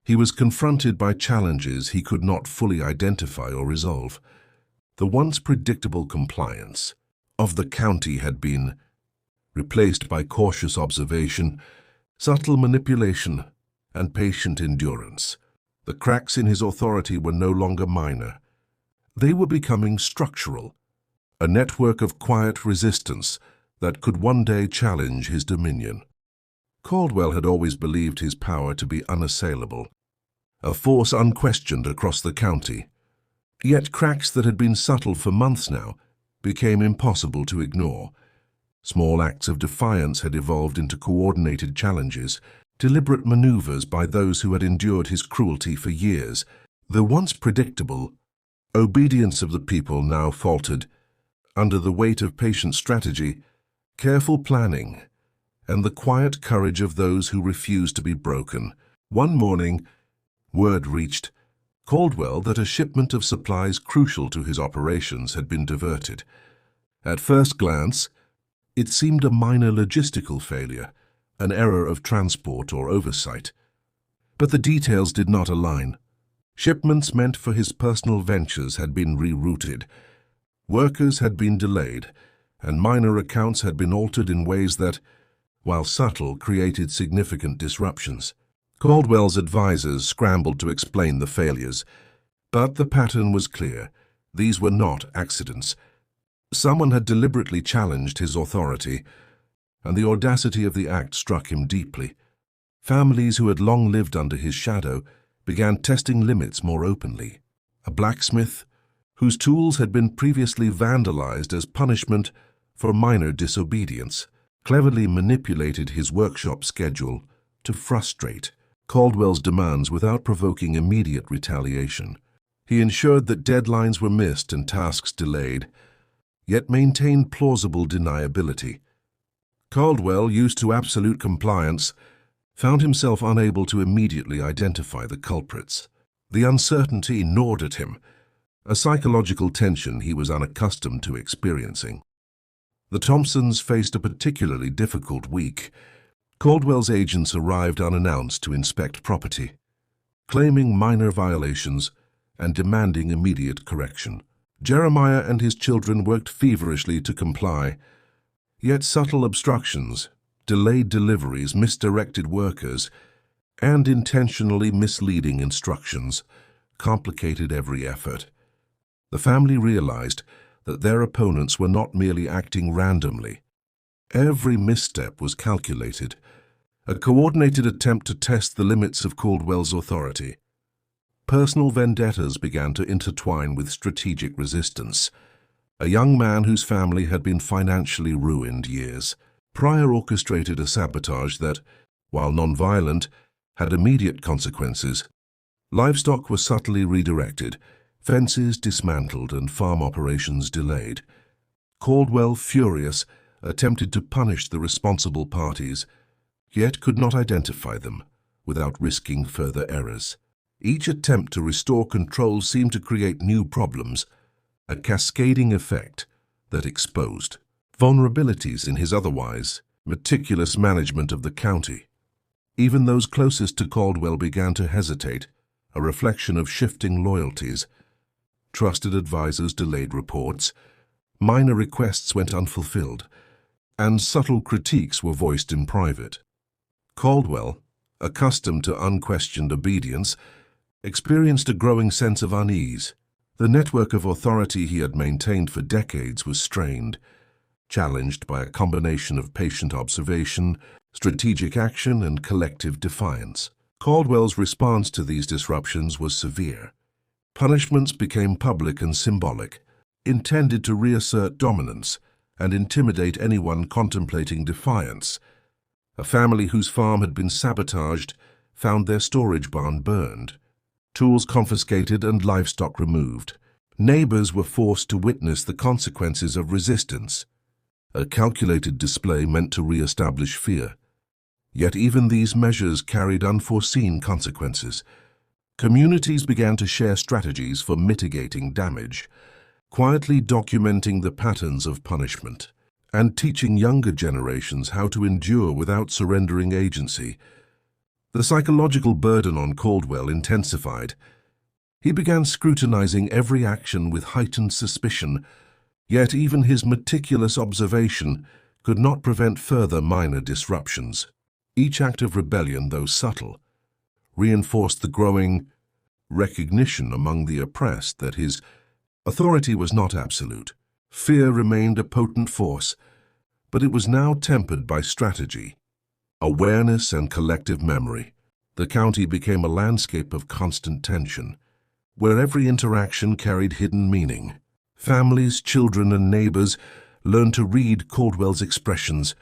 he was confronted by challenges he could not fully identify or resolve. The once predictable compliance of the county had been replaced by cautious observation, subtle manipulation, and patient endurance. The cracks in his authority were no longer minor. They were becoming structural, a network of quiet resistance that could one day challenge his dominion. Caldwell had always believed his power to be unassailable, a force unquestioned across the county. Yet cracks that had been subtle for months now became impossible to ignore. Small acts of defiance had evolved into coordinated challenges, deliberate maneuvers by those who had endured his cruelty for years. The once predictable obedience of the people now faltered under the weight of patient strategy, careful planning, and the quiet courage of those who refused to be broken. One morning, word reached Caldwell that a shipment of supplies crucial to his operations had been diverted. At first glance, it seemed a minor logistical failure, an error of transport or oversight. But the details did not align. Shipments meant for his personal ventures had been rerouted. Workers had been delayed, and minor accounts had been altered in ways that, while subtle, created significant disruptions. Caldwell's advisors scrambled to explain the failures, but the pattern was clear. These were not accidents. Someone had deliberately challenged his authority, and the audacity of the act struck him deeply. Families who had long lived under his shadow began testing limits more openly. A blacksmith, whose tools had been previously vandalized as punishment for minor disobedience, cleverly manipulated his workshop schedule to frustrate Caldwell's demands without provoking immediate retaliation. He ensured that deadlines were missed and tasks delayed, yet maintained plausible deniability. Caldwell, used to absolute compliance, found himself unable to immediately identify the culprits. The uncertainty gnawed at him, a psychological tension he was unaccustomed to experiencing. The Thompsons faced a particularly difficult week. Caldwell's agents arrived unannounced to inspect property, claiming minor violations and demanding immediate correction. Jeremiah and his children worked feverishly to comply, yet subtle obstructions, delayed deliveries, misdirected workers, and intentionally misleading instructions complicated every effort. The family realized that their opponents were not merely acting randomly. Every misstep was calculated, a coordinated attempt to test the limits of Caldwell's authority. Personal vendettas began to intertwine with strategic resistance. A young man whose family had been financially ruined years prior orchestrated a sabotage that, while non-violent, had immediate consequences. Livestock was subtly redirected, fences dismantled, and farm operations delayed. Caldwell, furious, attempted to punish the responsible parties, yet could not identify them without risking further errors. Each attempt to restore control seemed to create new problems, a cascading effect that exposed vulnerabilities in his otherwise meticulous management of the county. Even those closest to Caldwell began to hesitate, a reflection of shifting loyalties. Trusted advisors delayed reports, minor requests went unfulfilled, and subtle critiques were voiced in private. Caldwell, accustomed to unquestioned obedience, experienced a growing sense of unease. The network of authority he had maintained for decades was strained, challenged by a combination of patient observation, strategic action, and collective defiance. Caldwell's response to these disruptions was severe. Punishments became public and symbolic, intended to reassert dominance and intimidate anyone contemplating defiance. A family whose farm had been sabotaged found their storage barn burned, tools confiscated, and livestock removed. Neighbors were forced to witness the consequences of resistance, a calculated display meant to re-establish fear. Yet even these measures carried unforeseen consequences. Communities began to share strategies for mitigating damage, quietly documenting the patterns of punishment, and teaching younger generations how to endure without surrendering agency. The psychological burden on Caldwell intensified. He began scrutinizing every action with heightened suspicion, yet even his meticulous observation could not prevent further minor disruptions. Each act of rebellion, though subtle, reinforced the growing recognition among the oppressed that his authority was not absolute. Fear remained a potent force, but it was now tempered by strategy, awareness, and collective memory. The county became a landscape of constant tension, where every interaction carried hidden meaning. Families, children, and neighbors learned to read Caldwell's expressions,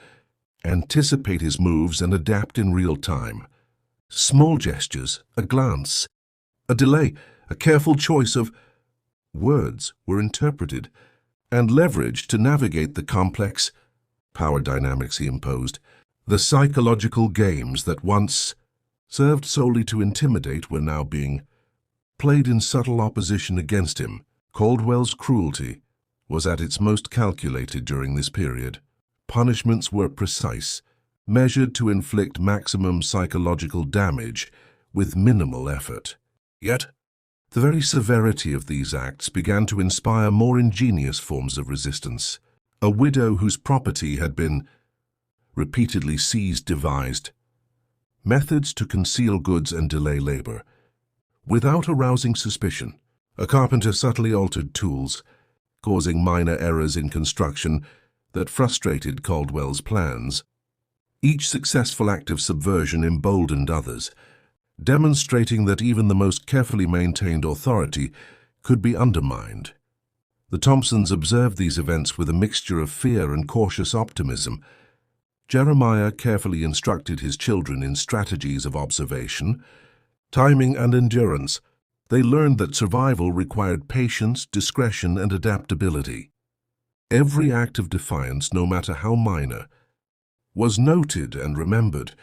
anticipate his moves, and adapt in real time. Small gestures, a glance, a delay, a careful choice of words were interpreted and leveraged to navigate the complex power dynamics he imposed. The psychological games that once served solely to intimidate were now being played in subtle opposition against him. Caldwell's cruelty was at its most calculated during this period. Punishments were precise, measured to inflict maximum psychological damage with minimal effort. Yet, the very severity of these acts began to inspire more ingenious forms of resistance. A widow whose property had been repeatedly seized devised methods to conceal goods and delay labor. Without arousing suspicion, A carpenter subtly altered tools, causing minor errors in construction that frustrated Caldwell's plans. Each successful act of subversion emboldened others, demonstrating that even the most carefully maintained authority could be undermined. The Thompsons observed these events with a mixture of fear and cautious optimism. Jeremiah carefully instructed his children in strategies of observation, timing, and endurance. They learned that survival required patience, discretion, and adaptability. Every act of defiance, no matter how minor, was noted and remembered,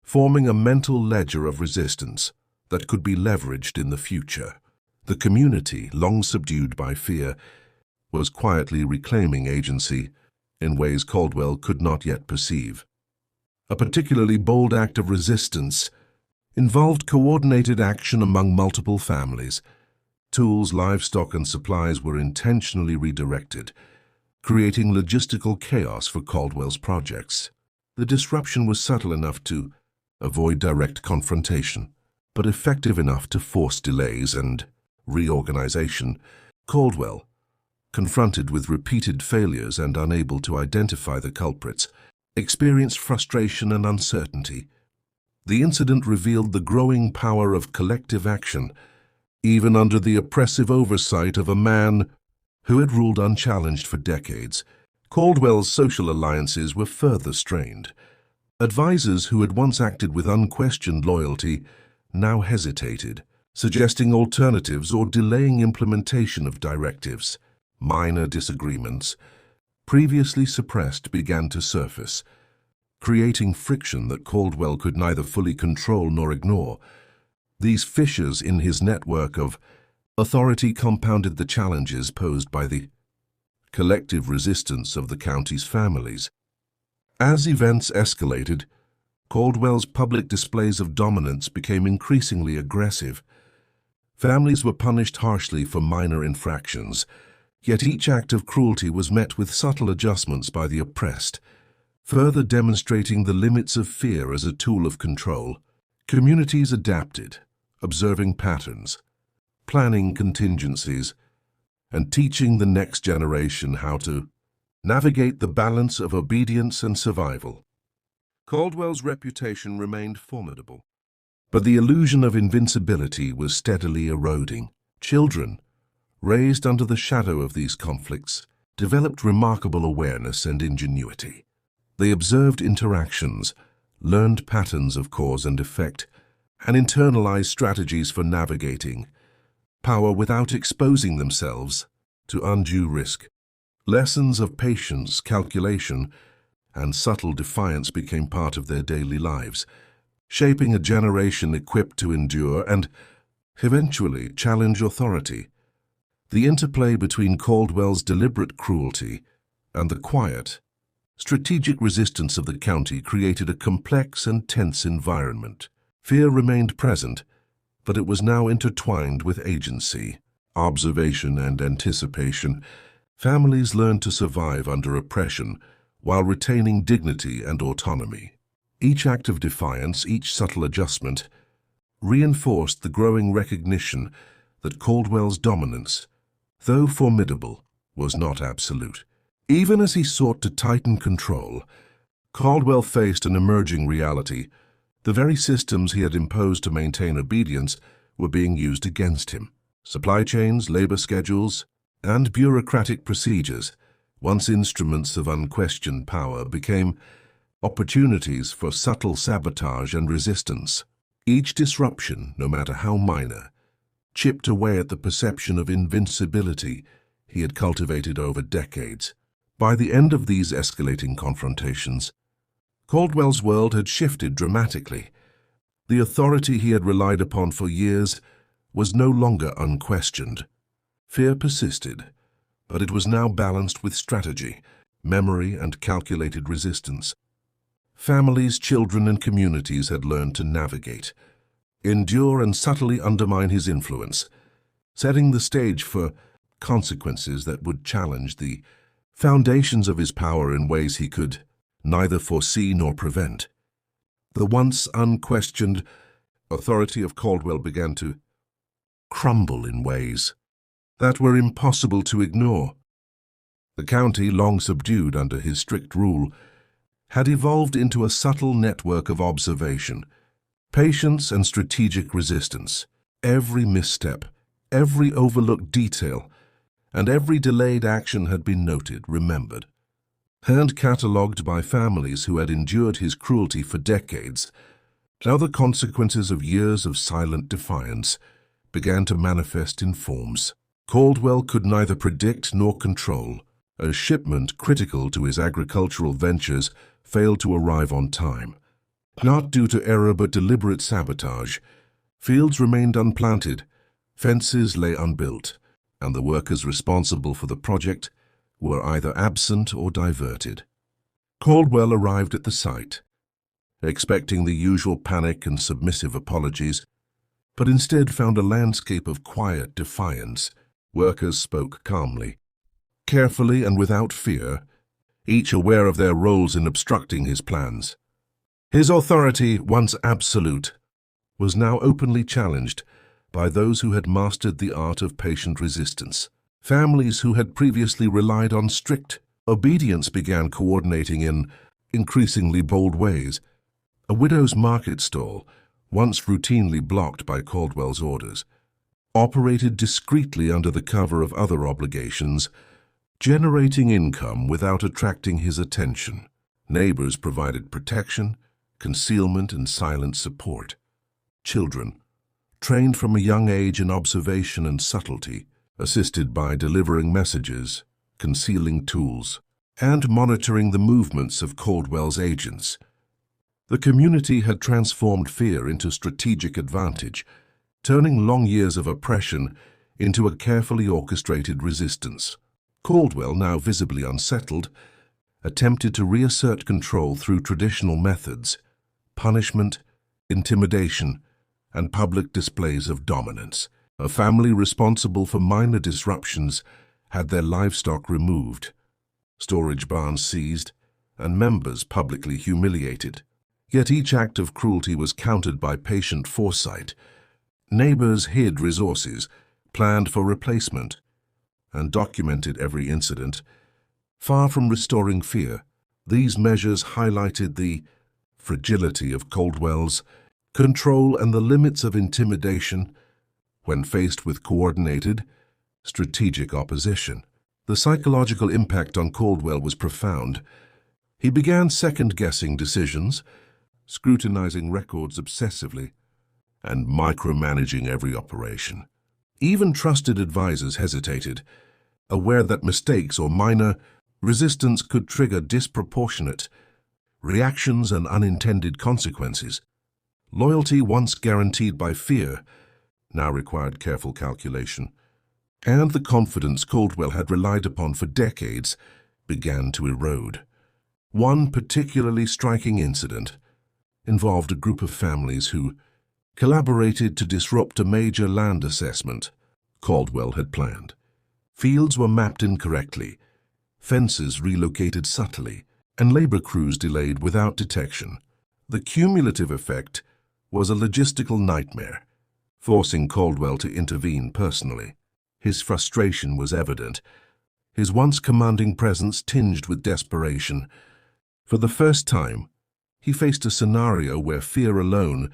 forming a mental ledger of resistance that could be leveraged in the future. The community, long subdued by fear, was quietly reclaiming agency in ways Caldwell could not yet perceive. A particularly bold act of resistance involved coordinated action among multiple families. Tools, livestock, and supplies were intentionally redirected, creating logistical chaos for Caldwell's projects. The disruption was subtle enough to avoid direct confrontation, but effective enough to force delays and reorganization. Caldwell, confronted with repeated failures and unable to identify the culprits, experienced frustration and uncertainty. The incident revealed the growing power of collective action, even under the oppressive oversight of a man who had ruled unchallenged for decades. Caldwell's social alliances were further strained. Advisors who had once acted with unquestioned loyalty now hesitated, suggesting alternatives or delaying implementation of directives. Minor disagreements, previously suppressed, began to surface, creating friction that Caldwell could neither fully control nor ignore. These fissures in his network of authority compounded the challenges posed by the collective resistance of the county's families. As events escalated, Caldwell's public displays of dominance became increasingly aggressive. Families were punished harshly for minor infractions, yet each act of cruelty was met with subtle adjustments by the oppressed, further demonstrating the limits of fear as a tool of control. Communities adapted, observing patterns, planning contingencies, and teaching the next generation how to navigate the balance of obedience and survival. Caldwell's reputation remained formidable, but the illusion of invincibility was steadily eroding. Children, raised under the shadow of these conflicts, developed remarkable awareness and ingenuity. They observed interactions, learned patterns of cause and effect, and internalized strategies for navigating power without exposing themselves to undue risk. Lessons of patience, calculation, and subtle defiance became part of their daily lives, shaping a generation equipped to endure and, eventually, challenge authority. The interplay between Caldwell's deliberate cruelty and the quiet, strategic resistance of the county created a complex and tense environment. Fear remained present, but it was now intertwined with agency, observation, and anticipation. Families learned to survive under oppression while retaining dignity and autonomy. Each act of defiance, each subtle adjustment, reinforced the growing recognition that Caldwell's dominance, though formidable, was not absolute. Even as he sought to tighten control, Caldwell faced an emerging reality. The very systems he had imposed to maintain obedience were being used against him. Supply chains, labor schedules, and bureaucratic procedures, once instruments of unquestioned power, became opportunities for subtle sabotage and resistance. Each disruption, no matter how minor, chipped away at the perception of invincibility he had cultivated over decades. By the end of these escalating confrontations, Caldwell's world had shifted dramatically. The authority he had relied upon for years was no longer unquestioned. Fear persisted, but it was now balanced with strategy, memory, and calculated resistance. Families, children, and communities had learned to navigate, endure, and subtly undermine his influence, setting the stage for consequences that would challenge the foundations of his power in ways he could neither foresee nor prevent. The once unquestioned authority of Caldwell began to crumble in ways that were impossible to ignore. The county, long subdued under his strict rule, had evolved into a subtle network of observation, patience and strategic resistance. Every misstep, every overlooked detail, and every delayed action had been noted, remembered, and catalogued by families who had endured his cruelty for decades. Now the consequences of years of silent defiance began to manifest in forms Caldwell could neither predict nor control. A shipment critical to his agricultural ventures failed to arrive on time. Not due to error but deliberate sabotage. Fields remained unplanted, fences lay unbuilt, and the workers responsible for the project were either absent or diverted. Caldwell arrived at the site, expecting the usual panic and submissive apologies, but instead found a landscape of quiet defiance. Workers spoke calmly, carefully and without fear, each aware of their roles in obstructing his plans. His authority, once absolute, was now openly challenged by those who had mastered the art of patient resistance. Families who had previously relied on strict obedience began coordinating in increasingly bold ways. A widow's market stall, once routinely blocked by Caldwell's orders, operated discreetly under the cover of other obligations, generating income without attracting his attention. Neighbors provided protection, concealment, and silent support. Children, trained from a young age in observation and subtlety, assisted by delivering messages, concealing tools, and monitoring the movements of Caldwell's agents. The community had transformed fear into strategic advantage, turning long years of oppression into a carefully orchestrated resistance. Caldwell, now visibly unsettled, attempted to reassert control through traditional methods: punishment, intimidation, and public displays of dominance. A family responsible for minor disruptions had their livestock removed, storage barns seized, and members publicly humiliated. Yet each act of cruelty was countered by patient foresight. Neighbors hid resources, planned for replacement, and documented every incident. Far from restoring fear, these measures highlighted the fragility of Caldwell's control and the limits of intimidation when faced with coordinated, strategic opposition. The psychological impact on Caldwell was profound. He began second-guessing decisions, scrutinizing records obsessively, and micromanaging every operation. Even trusted advisors hesitated, aware that mistakes or minor resistance could trigger disproportionate reactions and unintended consequences. Loyalty, once guaranteed by fear, now required careful calculation, and the confidence Caldwell had relied upon for decades began to erode. One particularly striking incident involved a group of families who collaborated to disrupt a major land assessment Caldwell had planned. Fields were mapped incorrectly, fences relocated subtly, and labor crews delayed without detection. The cumulative effect was a logistical nightmare, forcing Caldwell to intervene personally. His frustration was evident, his once commanding presence tinged with desperation. For the first time, he faced a scenario where fear alone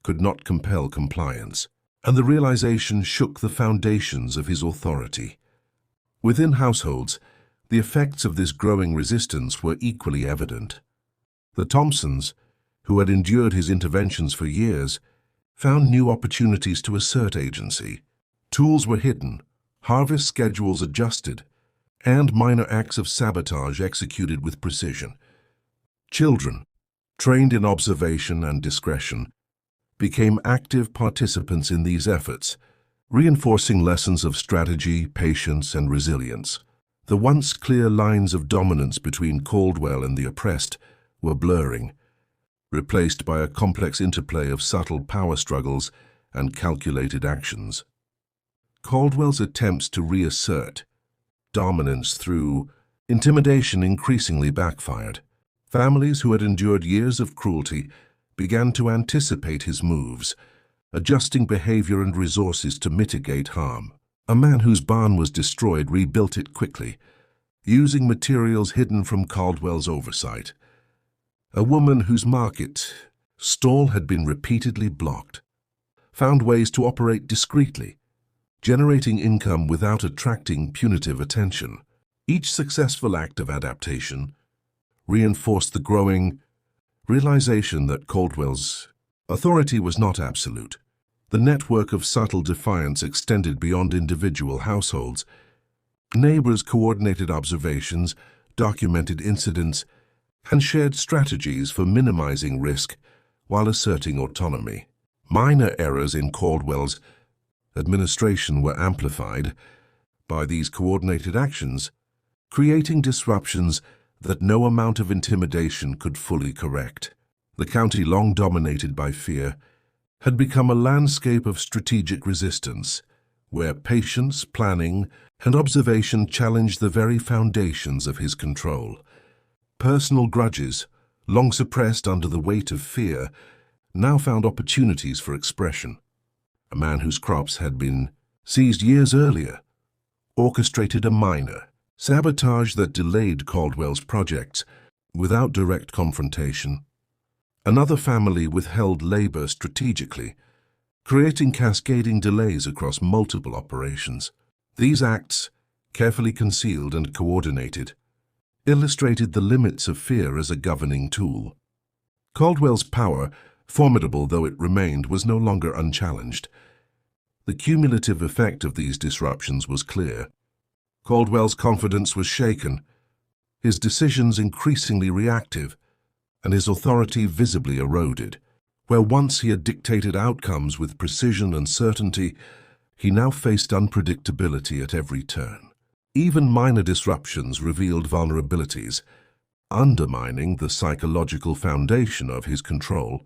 could not compel compliance, and the realization shook the foundations of his authority. Within households, the effects of this growing resistance were equally evident. The Thompsons, who had endured his interventions for years, found new opportunities to assert agency. Tools were hidden, harvest schedules adjusted, and minor acts of sabotage executed with precision. Children, trained in observation and discretion, became active participants in these efforts, reinforcing lessons of strategy, patience, and resilience. The once clear lines of dominance between Caldwell and the oppressed were blurring, replaced by a complex interplay of subtle power struggles and calculated actions. Caldwell's attempts to reassert dominance through intimidation increasingly backfired. Families who had endured years of cruelty began to anticipate his moves, adjusting behavior and resources to mitigate harm. A man whose barn was destroyed rebuilt it quickly, using materials hidden from Caldwell's oversight. A woman whose market stall had been repeatedly blocked found ways to operate discreetly, generating income without attracting punitive attention. Each successful act of adaptation reinforced the growing realization that Caldwell's authority was not absolute. The network of subtle defiance extended beyond individual households. Neighbors coordinated observations, documented incidents, and shared strategies for minimizing risk while asserting autonomy. Minor errors in Caldwell's administration were amplified by these coordinated actions, creating disruptions that no amount of intimidation could fully correct. The county, long dominated by fear, had become a landscape of strategic resistance, where patience, planning, and observation challenged the very foundations of his control. Personal grudges, long suppressed under the weight of fear, now found opportunities for expression. A man whose crops had been seized years earlier orchestrated a minor sabotage that delayed Caldwell's projects without direct confrontation. Another family withheld labor strategically, creating cascading delays across multiple operations. These acts, carefully concealed and coordinated, illustrated the limits of fear as a governing tool. Caldwell's power, formidable though it remained, was no longer unchallenged. The cumulative effect of these disruptions was clear. Caldwell's confidence was shaken, his decisions increasingly reactive, and his authority visibly eroded. Where once he had dictated outcomes with precision and certainty, he now faced unpredictability at every turn. Even minor disruptions revealed vulnerabilities, undermining the psychological foundation of his control.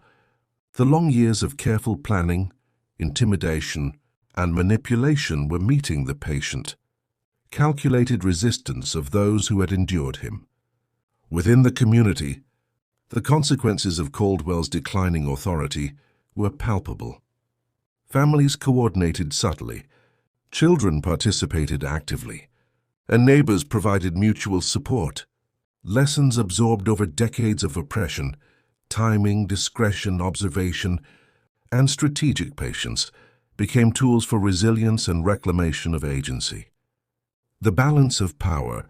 The long years of careful planning, intimidation, and manipulation were meeting the patient, calculated resistance of those who had endured him. Within the community, the consequences of Caldwell's declining authority were palpable. Families coordinated subtly, children participated actively, and neighbors provided mutual support. Lessons absorbed over decades of oppression, timing, discretion, observation, and strategic patience became tools for resilience and reclamation of agency. The balance of power,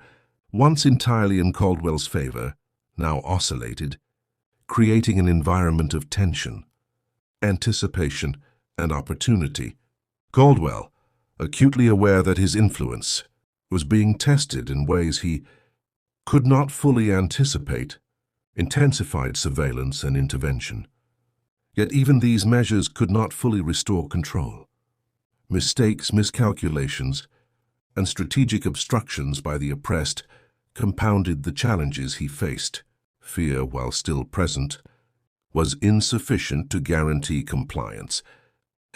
once entirely in Caldwell's favor, now oscillated, creating an environment of tension, anticipation, and opportunity. Caldwell, acutely aware that his influence was being tested in ways he could not fully anticipate, intensified surveillance and intervention. Yet even these measures could not fully restore control. Mistakes, miscalculations, and strategic obstructions by the oppressed compounded the challenges he faced. Fear, while still present, was insufficient to guarantee compliance,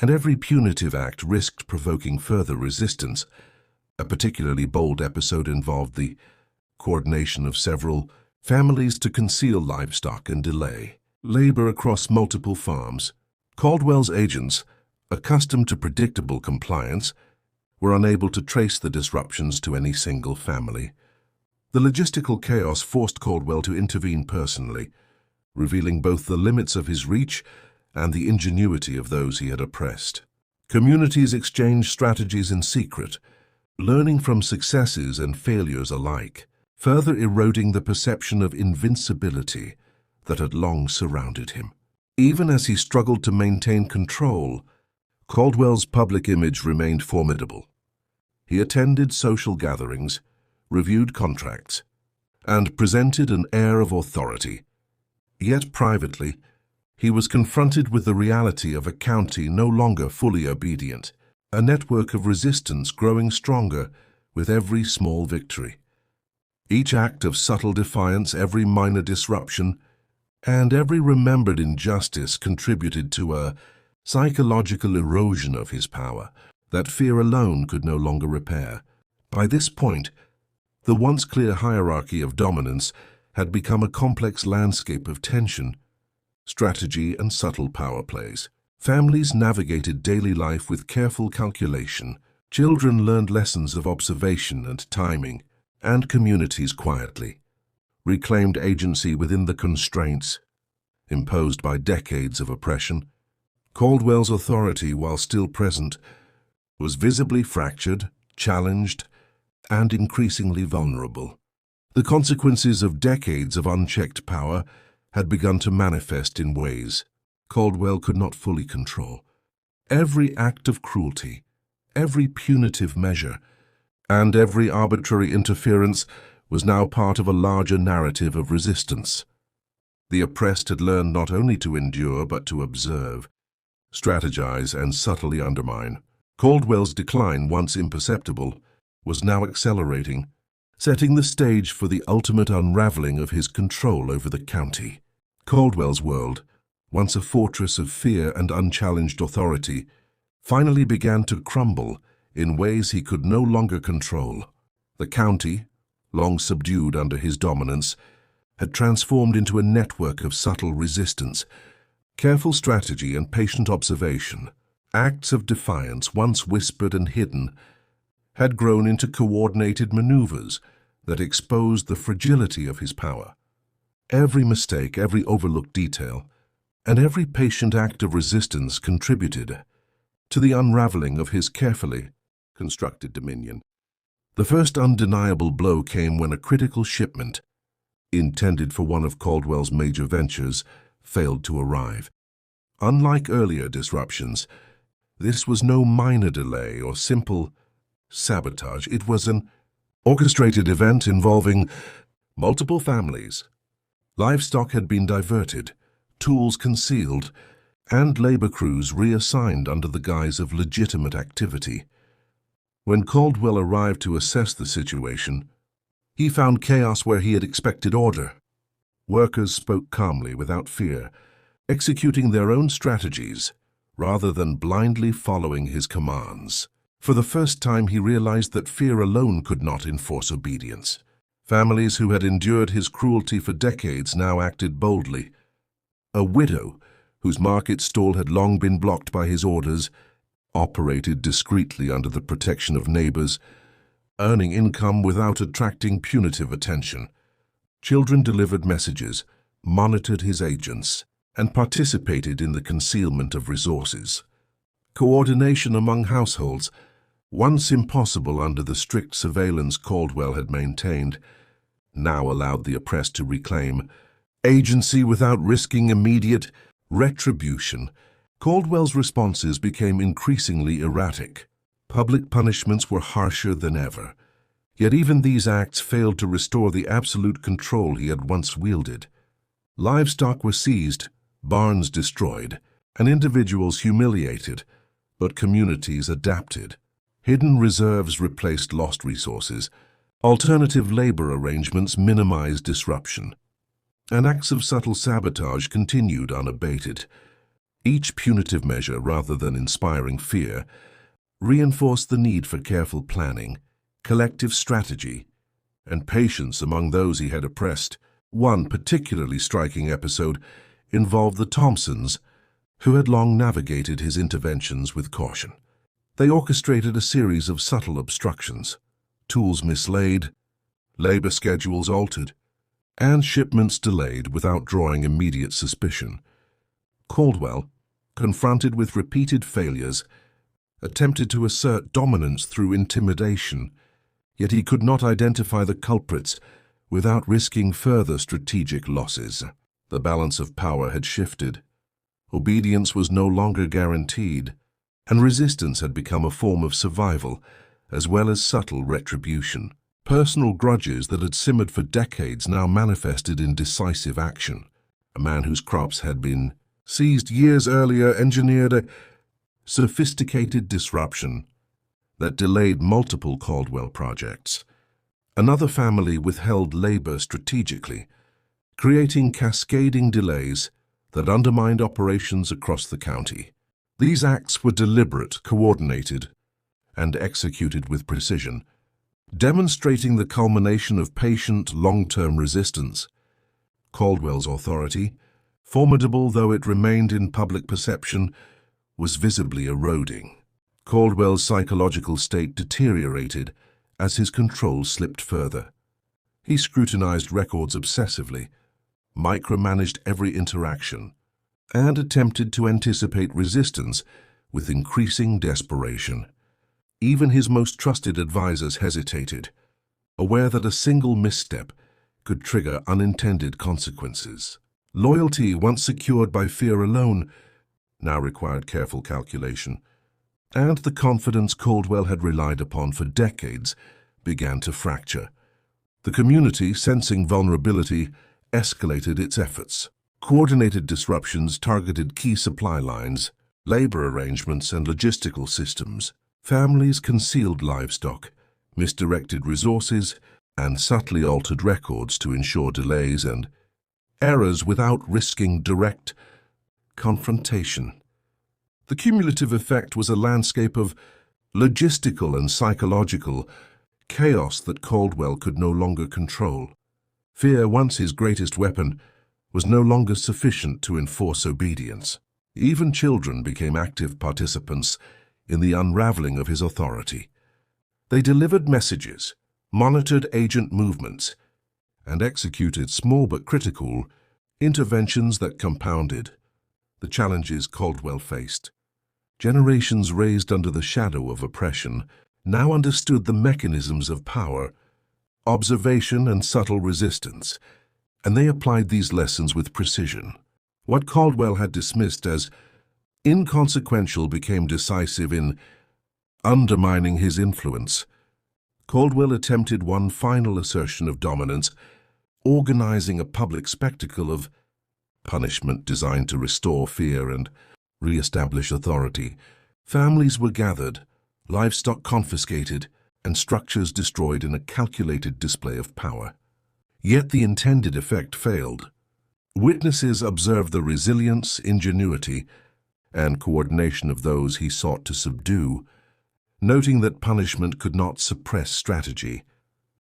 and every punitive act risked provoking further resistance. A particularly bold episode involved the coordination of several families to conceal livestock and delay labor across multiple farms. Caldwell's agents, accustomed to predictable compliance, were unable to trace the disruptions to any single family. The logistical chaos forced Caldwell to intervene personally, revealing both the limits of his reach and the ingenuity of those he had oppressed. Communities exchanged strategies in secret, learning from successes and failures alike, further eroding the perception of invincibility that had long surrounded him. Even as he struggled to maintain control, Caldwell's public image remained formidable. He attended social gatherings, reviewed contracts, and presented an air of authority. Yet privately, he was confronted with the reality of a county no longer fully obedient, a network of resistance growing stronger with every small victory. Each act of subtle defiance, every minor disruption, and every remembered injustice contributed to a psychological erosion of his power that fear alone could no longer repair. By this point, the once clear hierarchy of dominance had become a complex landscape of tension, strategy, and subtle power plays. Families navigated daily life with careful calculation, Children learned lessons of observation and timing, and communities quietly reclaimed agency within the constraints imposed by decades of oppression. Caldwell's authority, while still present, was visibly fractured, challenged, and increasingly vulnerable. The consequences of decades of unchecked power had begun to manifest in ways Caldwell could not fully control. Every act of cruelty, every punitive measure, and every arbitrary interference was now part of a larger narrative of resistance. The oppressed had learned not only to endure but to observe, strategize, and subtly undermine. Caldwell's decline, once imperceptible, was now accelerating, setting the stage for the ultimate unraveling of his control over the county. Caldwell's world, once a fortress of fear and unchallenged authority, finally began to crumble in ways he could no longer control. The county, long subdued under his dominance, had transformed into a network of subtle resistance, careful strategy, and patient observation. Acts of defiance, once whispered and hidden, had grown into coordinated maneuvers that exposed the fragility of his power. Every mistake, every overlooked detail, and every patient act of resistance contributed to the unraveling of his carefully constructed dominion. The first undeniable blow came when a critical shipment, intended for one of Caldwell's major ventures, failed to arrive. Unlike earlier disruptions, this was no minor delay or simple sabotage. It was an orchestrated event involving multiple families. Livestock had been diverted, tools concealed, and labor crews reassigned under the guise of legitimate activity. When Caldwell arrived to assess the situation, he found chaos where he had expected order. Workers spoke calmly, without fear, executing their own strategies rather than blindly following his commands. For the first time, he realized that fear alone could not enforce obedience. Families who had endured his cruelty for decades now acted boldly. A widow, whose market stall had long been blocked by his orders, operated discreetly under the protection of neighbors, earning income without attracting punitive attention. Children delivered messages, monitored his agents, and participated in the concealment of resources. Coordination among households, once impossible under the strict surveillance Caldwell had maintained, now allowed the oppressed to reclaim agency without risking immediate retribution. Caldwell's responses became increasingly erratic. Public punishments were harsher than ever, yet even these acts failed to restore the absolute control he had once wielded. Livestock were seized, barns destroyed, and individuals humiliated, but communities adapted. Hidden reserves replaced lost resources. Alternative labor arrangements minimized disruption. And acts of subtle sabotage continued unabated. Each punitive measure, rather than inspiring fear, reinforced the need for careful planning, collective strategy, and patience among those he had oppressed. One particularly striking episode involved the Thompsons, who had long navigated his interventions with caution. They orchestrated a series of subtle obstructions, tools mislaid, labor schedules altered, and shipments delayed without drawing immediate suspicion. Caldwell, confronted with repeated failures, attempted to assert dominance through intimidation, yet he could not identify the culprits without risking further strategic losses. The balance of power had shifted. Obedience was no longer guaranteed, and resistance had become a form of survival, as well as subtle retribution. Personal grudges that had simmered for decades now manifested in decisive action. A man whose crops had been seized years earlier engineered a sophisticated disruption that delayed multiple Caldwell projects. Another family withheld labor strategically, creating cascading delays that undermined operations across the county. These acts were deliberate, coordinated, and executed with precision, demonstrating the culmination of patient, long-term resistance. Caldwell's authority, formidable though it remained in public perception, was visibly eroding. Caldwell's psychological state deteriorated as his control slipped further. He scrutinized records obsessively, micromanaged every interaction, and attempted to anticipate resistance with increasing desperation. Even his most trusted advisors hesitated, aware that a single misstep could trigger unintended consequences. Loyalty, once secured by fear alone, now required careful calculation, and the confidence Caldwell had relied upon for decades began to fracture. The community, sensing vulnerability, escalated its efforts. Coordinated disruptions targeted key supply lines, labor arrangements, and logistical systems. Families concealed livestock, misdirected resources, and subtly altered records to ensure delays and errors without risking direct confrontation. The cumulative effect was a landscape of logistical and psychological chaos that Caldwell could no longer control. Fear, once his greatest weapon, was no longer sufficient to enforce obedience. Even children became active participants in the unraveling of his authority. They delivered messages, monitored agent movements, and executed small but critical interventions that compounded the challenges Caldwell faced. Generations raised under the shadow of oppression now understood the mechanisms of power, observation, and subtle resistance, and they applied these lessons with precision. What Caldwell had dismissed as inconsequential became decisive in undermining his influence. Caldwell attempted one final assertion of dominance, organizing a public spectacle of punishment designed to restore fear and re-establish authority. Families were gathered, livestock confiscated, and structures destroyed in a calculated display of power. Yet the intended effect failed. Witnesses observed the resilience, ingenuity, and coordination of those he sought to subdue, noting that punishment could not suppress strategy,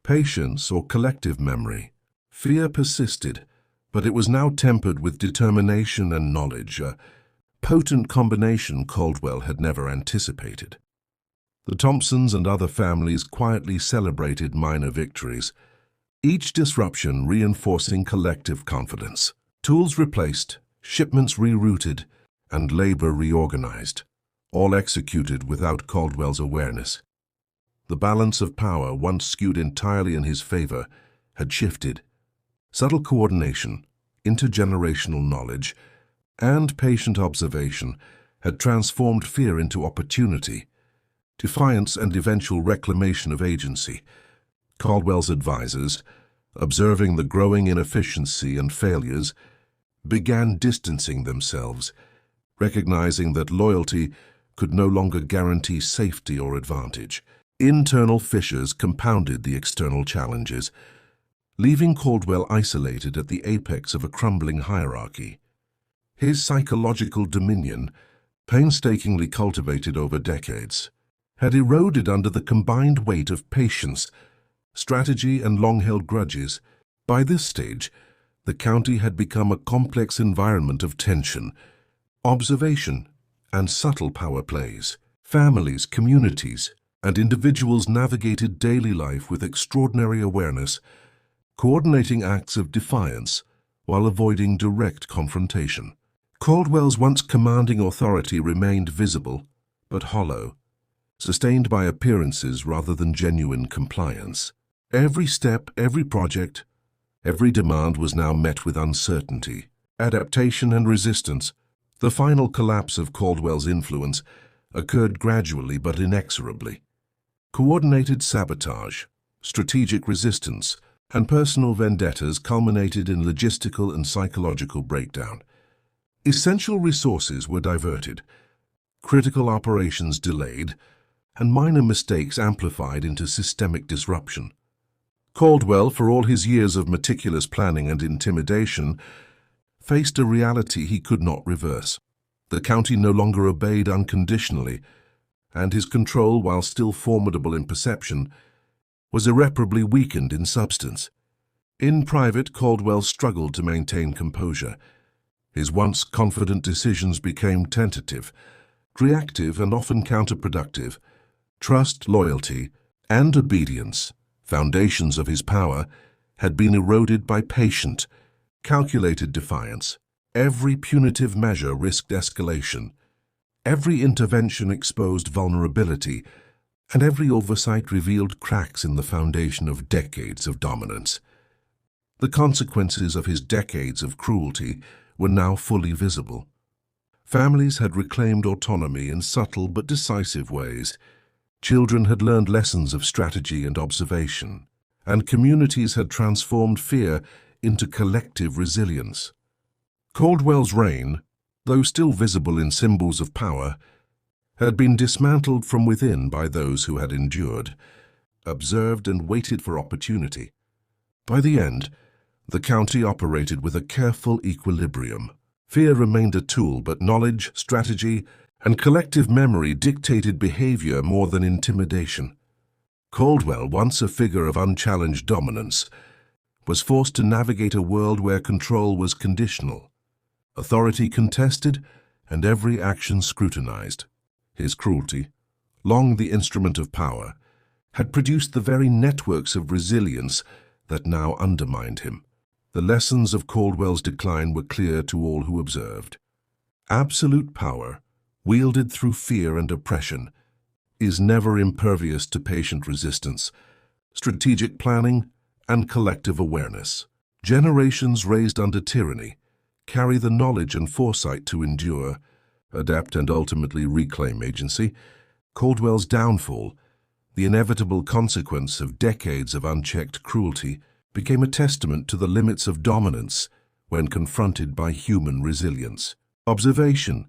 patience, or collective memory. Fear persisted, but it was now tempered with determination and knowledge, a potent combination Caldwell had never anticipated. The Thompsons and other families quietly celebrated minor victories, each disruption reinforcing collective confidence. Tools replaced, shipments rerouted, and labor reorganized, all executed without Caldwell's awareness. The balance of power, once skewed entirely in his favor, had shifted. Subtle coordination, intergenerational knowledge, and patient observation had transformed fear into opportunity, defiance, and eventual reclamation of agency. Caldwell's advisors, observing the growing inefficiency and failures, began distancing themselves, recognizing that loyalty could no longer guarantee safety or advantage. Internal fissures compounded the external challenges, leaving Caldwell isolated at the apex of a crumbling hierarchy. His psychological dominion, painstakingly cultivated over decades, had eroded under the combined weight of patience, strategy, and long-held grudges. By this stage, the county had become a complex environment of tension, observation, and subtle power plays. Families, communities, and individuals navigated daily life with extraordinary awareness, coordinating acts of defiance while avoiding direct confrontation. Caldwell's once commanding authority remained visible, but hollow, sustained by appearances rather than genuine compliance. Every step, every project, every demand was now met with uncertainty, adaptation, and resistance. The final collapse of Caldwell's influence occurred gradually but inexorably. Coordinated sabotage, strategic resistance, and personal vendettas culminated in logistical and psychological breakdown. Essential resources were diverted, critical operations delayed, and minor mistakes amplified into systemic disruption. Caldwell, for all his years of meticulous planning and intimidation, faced a reality he could not reverse. The county no longer obeyed unconditionally, and his control, while still formidable in perception, was irreparably weakened in substance. In private, Caldwell struggled to maintain composure. His once confident decisions became tentative, reactive and often counterproductive. Trust, loyalty, and obedience, foundations of his power, had been eroded by patient, calculated defiance. Every punitive measure risked escalation. Every intervention exposed vulnerability, and every oversight revealed cracks in the foundation of decades of dominance. The consequences of his decades of cruelty were now fully visible. Families had reclaimed autonomy in subtle but decisive ways. Children had learned lessons of strategy and observation, and communities had transformed fear into collective resilience. Caldwell's reign, though still visible in symbols of power, had been dismantled from within by those who had endured, observed, and waited for opportunity. By the end, the county operated with a careful equilibrium. Fear remained a tool, but knowledge, strategy, and collective memory dictated behavior more than intimidation. Caldwell, once a figure of unchallenged dominance, was forced to navigate a world where control was conditional, authority contested, and every action scrutinized. His cruelty, long the instrument of power, had produced the very networks of resilience that now undermined him. The lessons of Caldwell's decline were clear to all who observed. Absolute power, wielded through fear and oppression, is never impervious to patient resistance, strategic planning, and collective awareness. Generations raised under tyranny carry the knowledge and foresight to endure, adapt, and ultimately reclaim agency. Caldwell's downfall, the inevitable consequence of decades of unchecked cruelty, became a testament to the limits of dominance when confronted by human resilience, observation,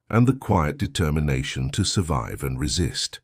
and the quiet determination to survive and resist.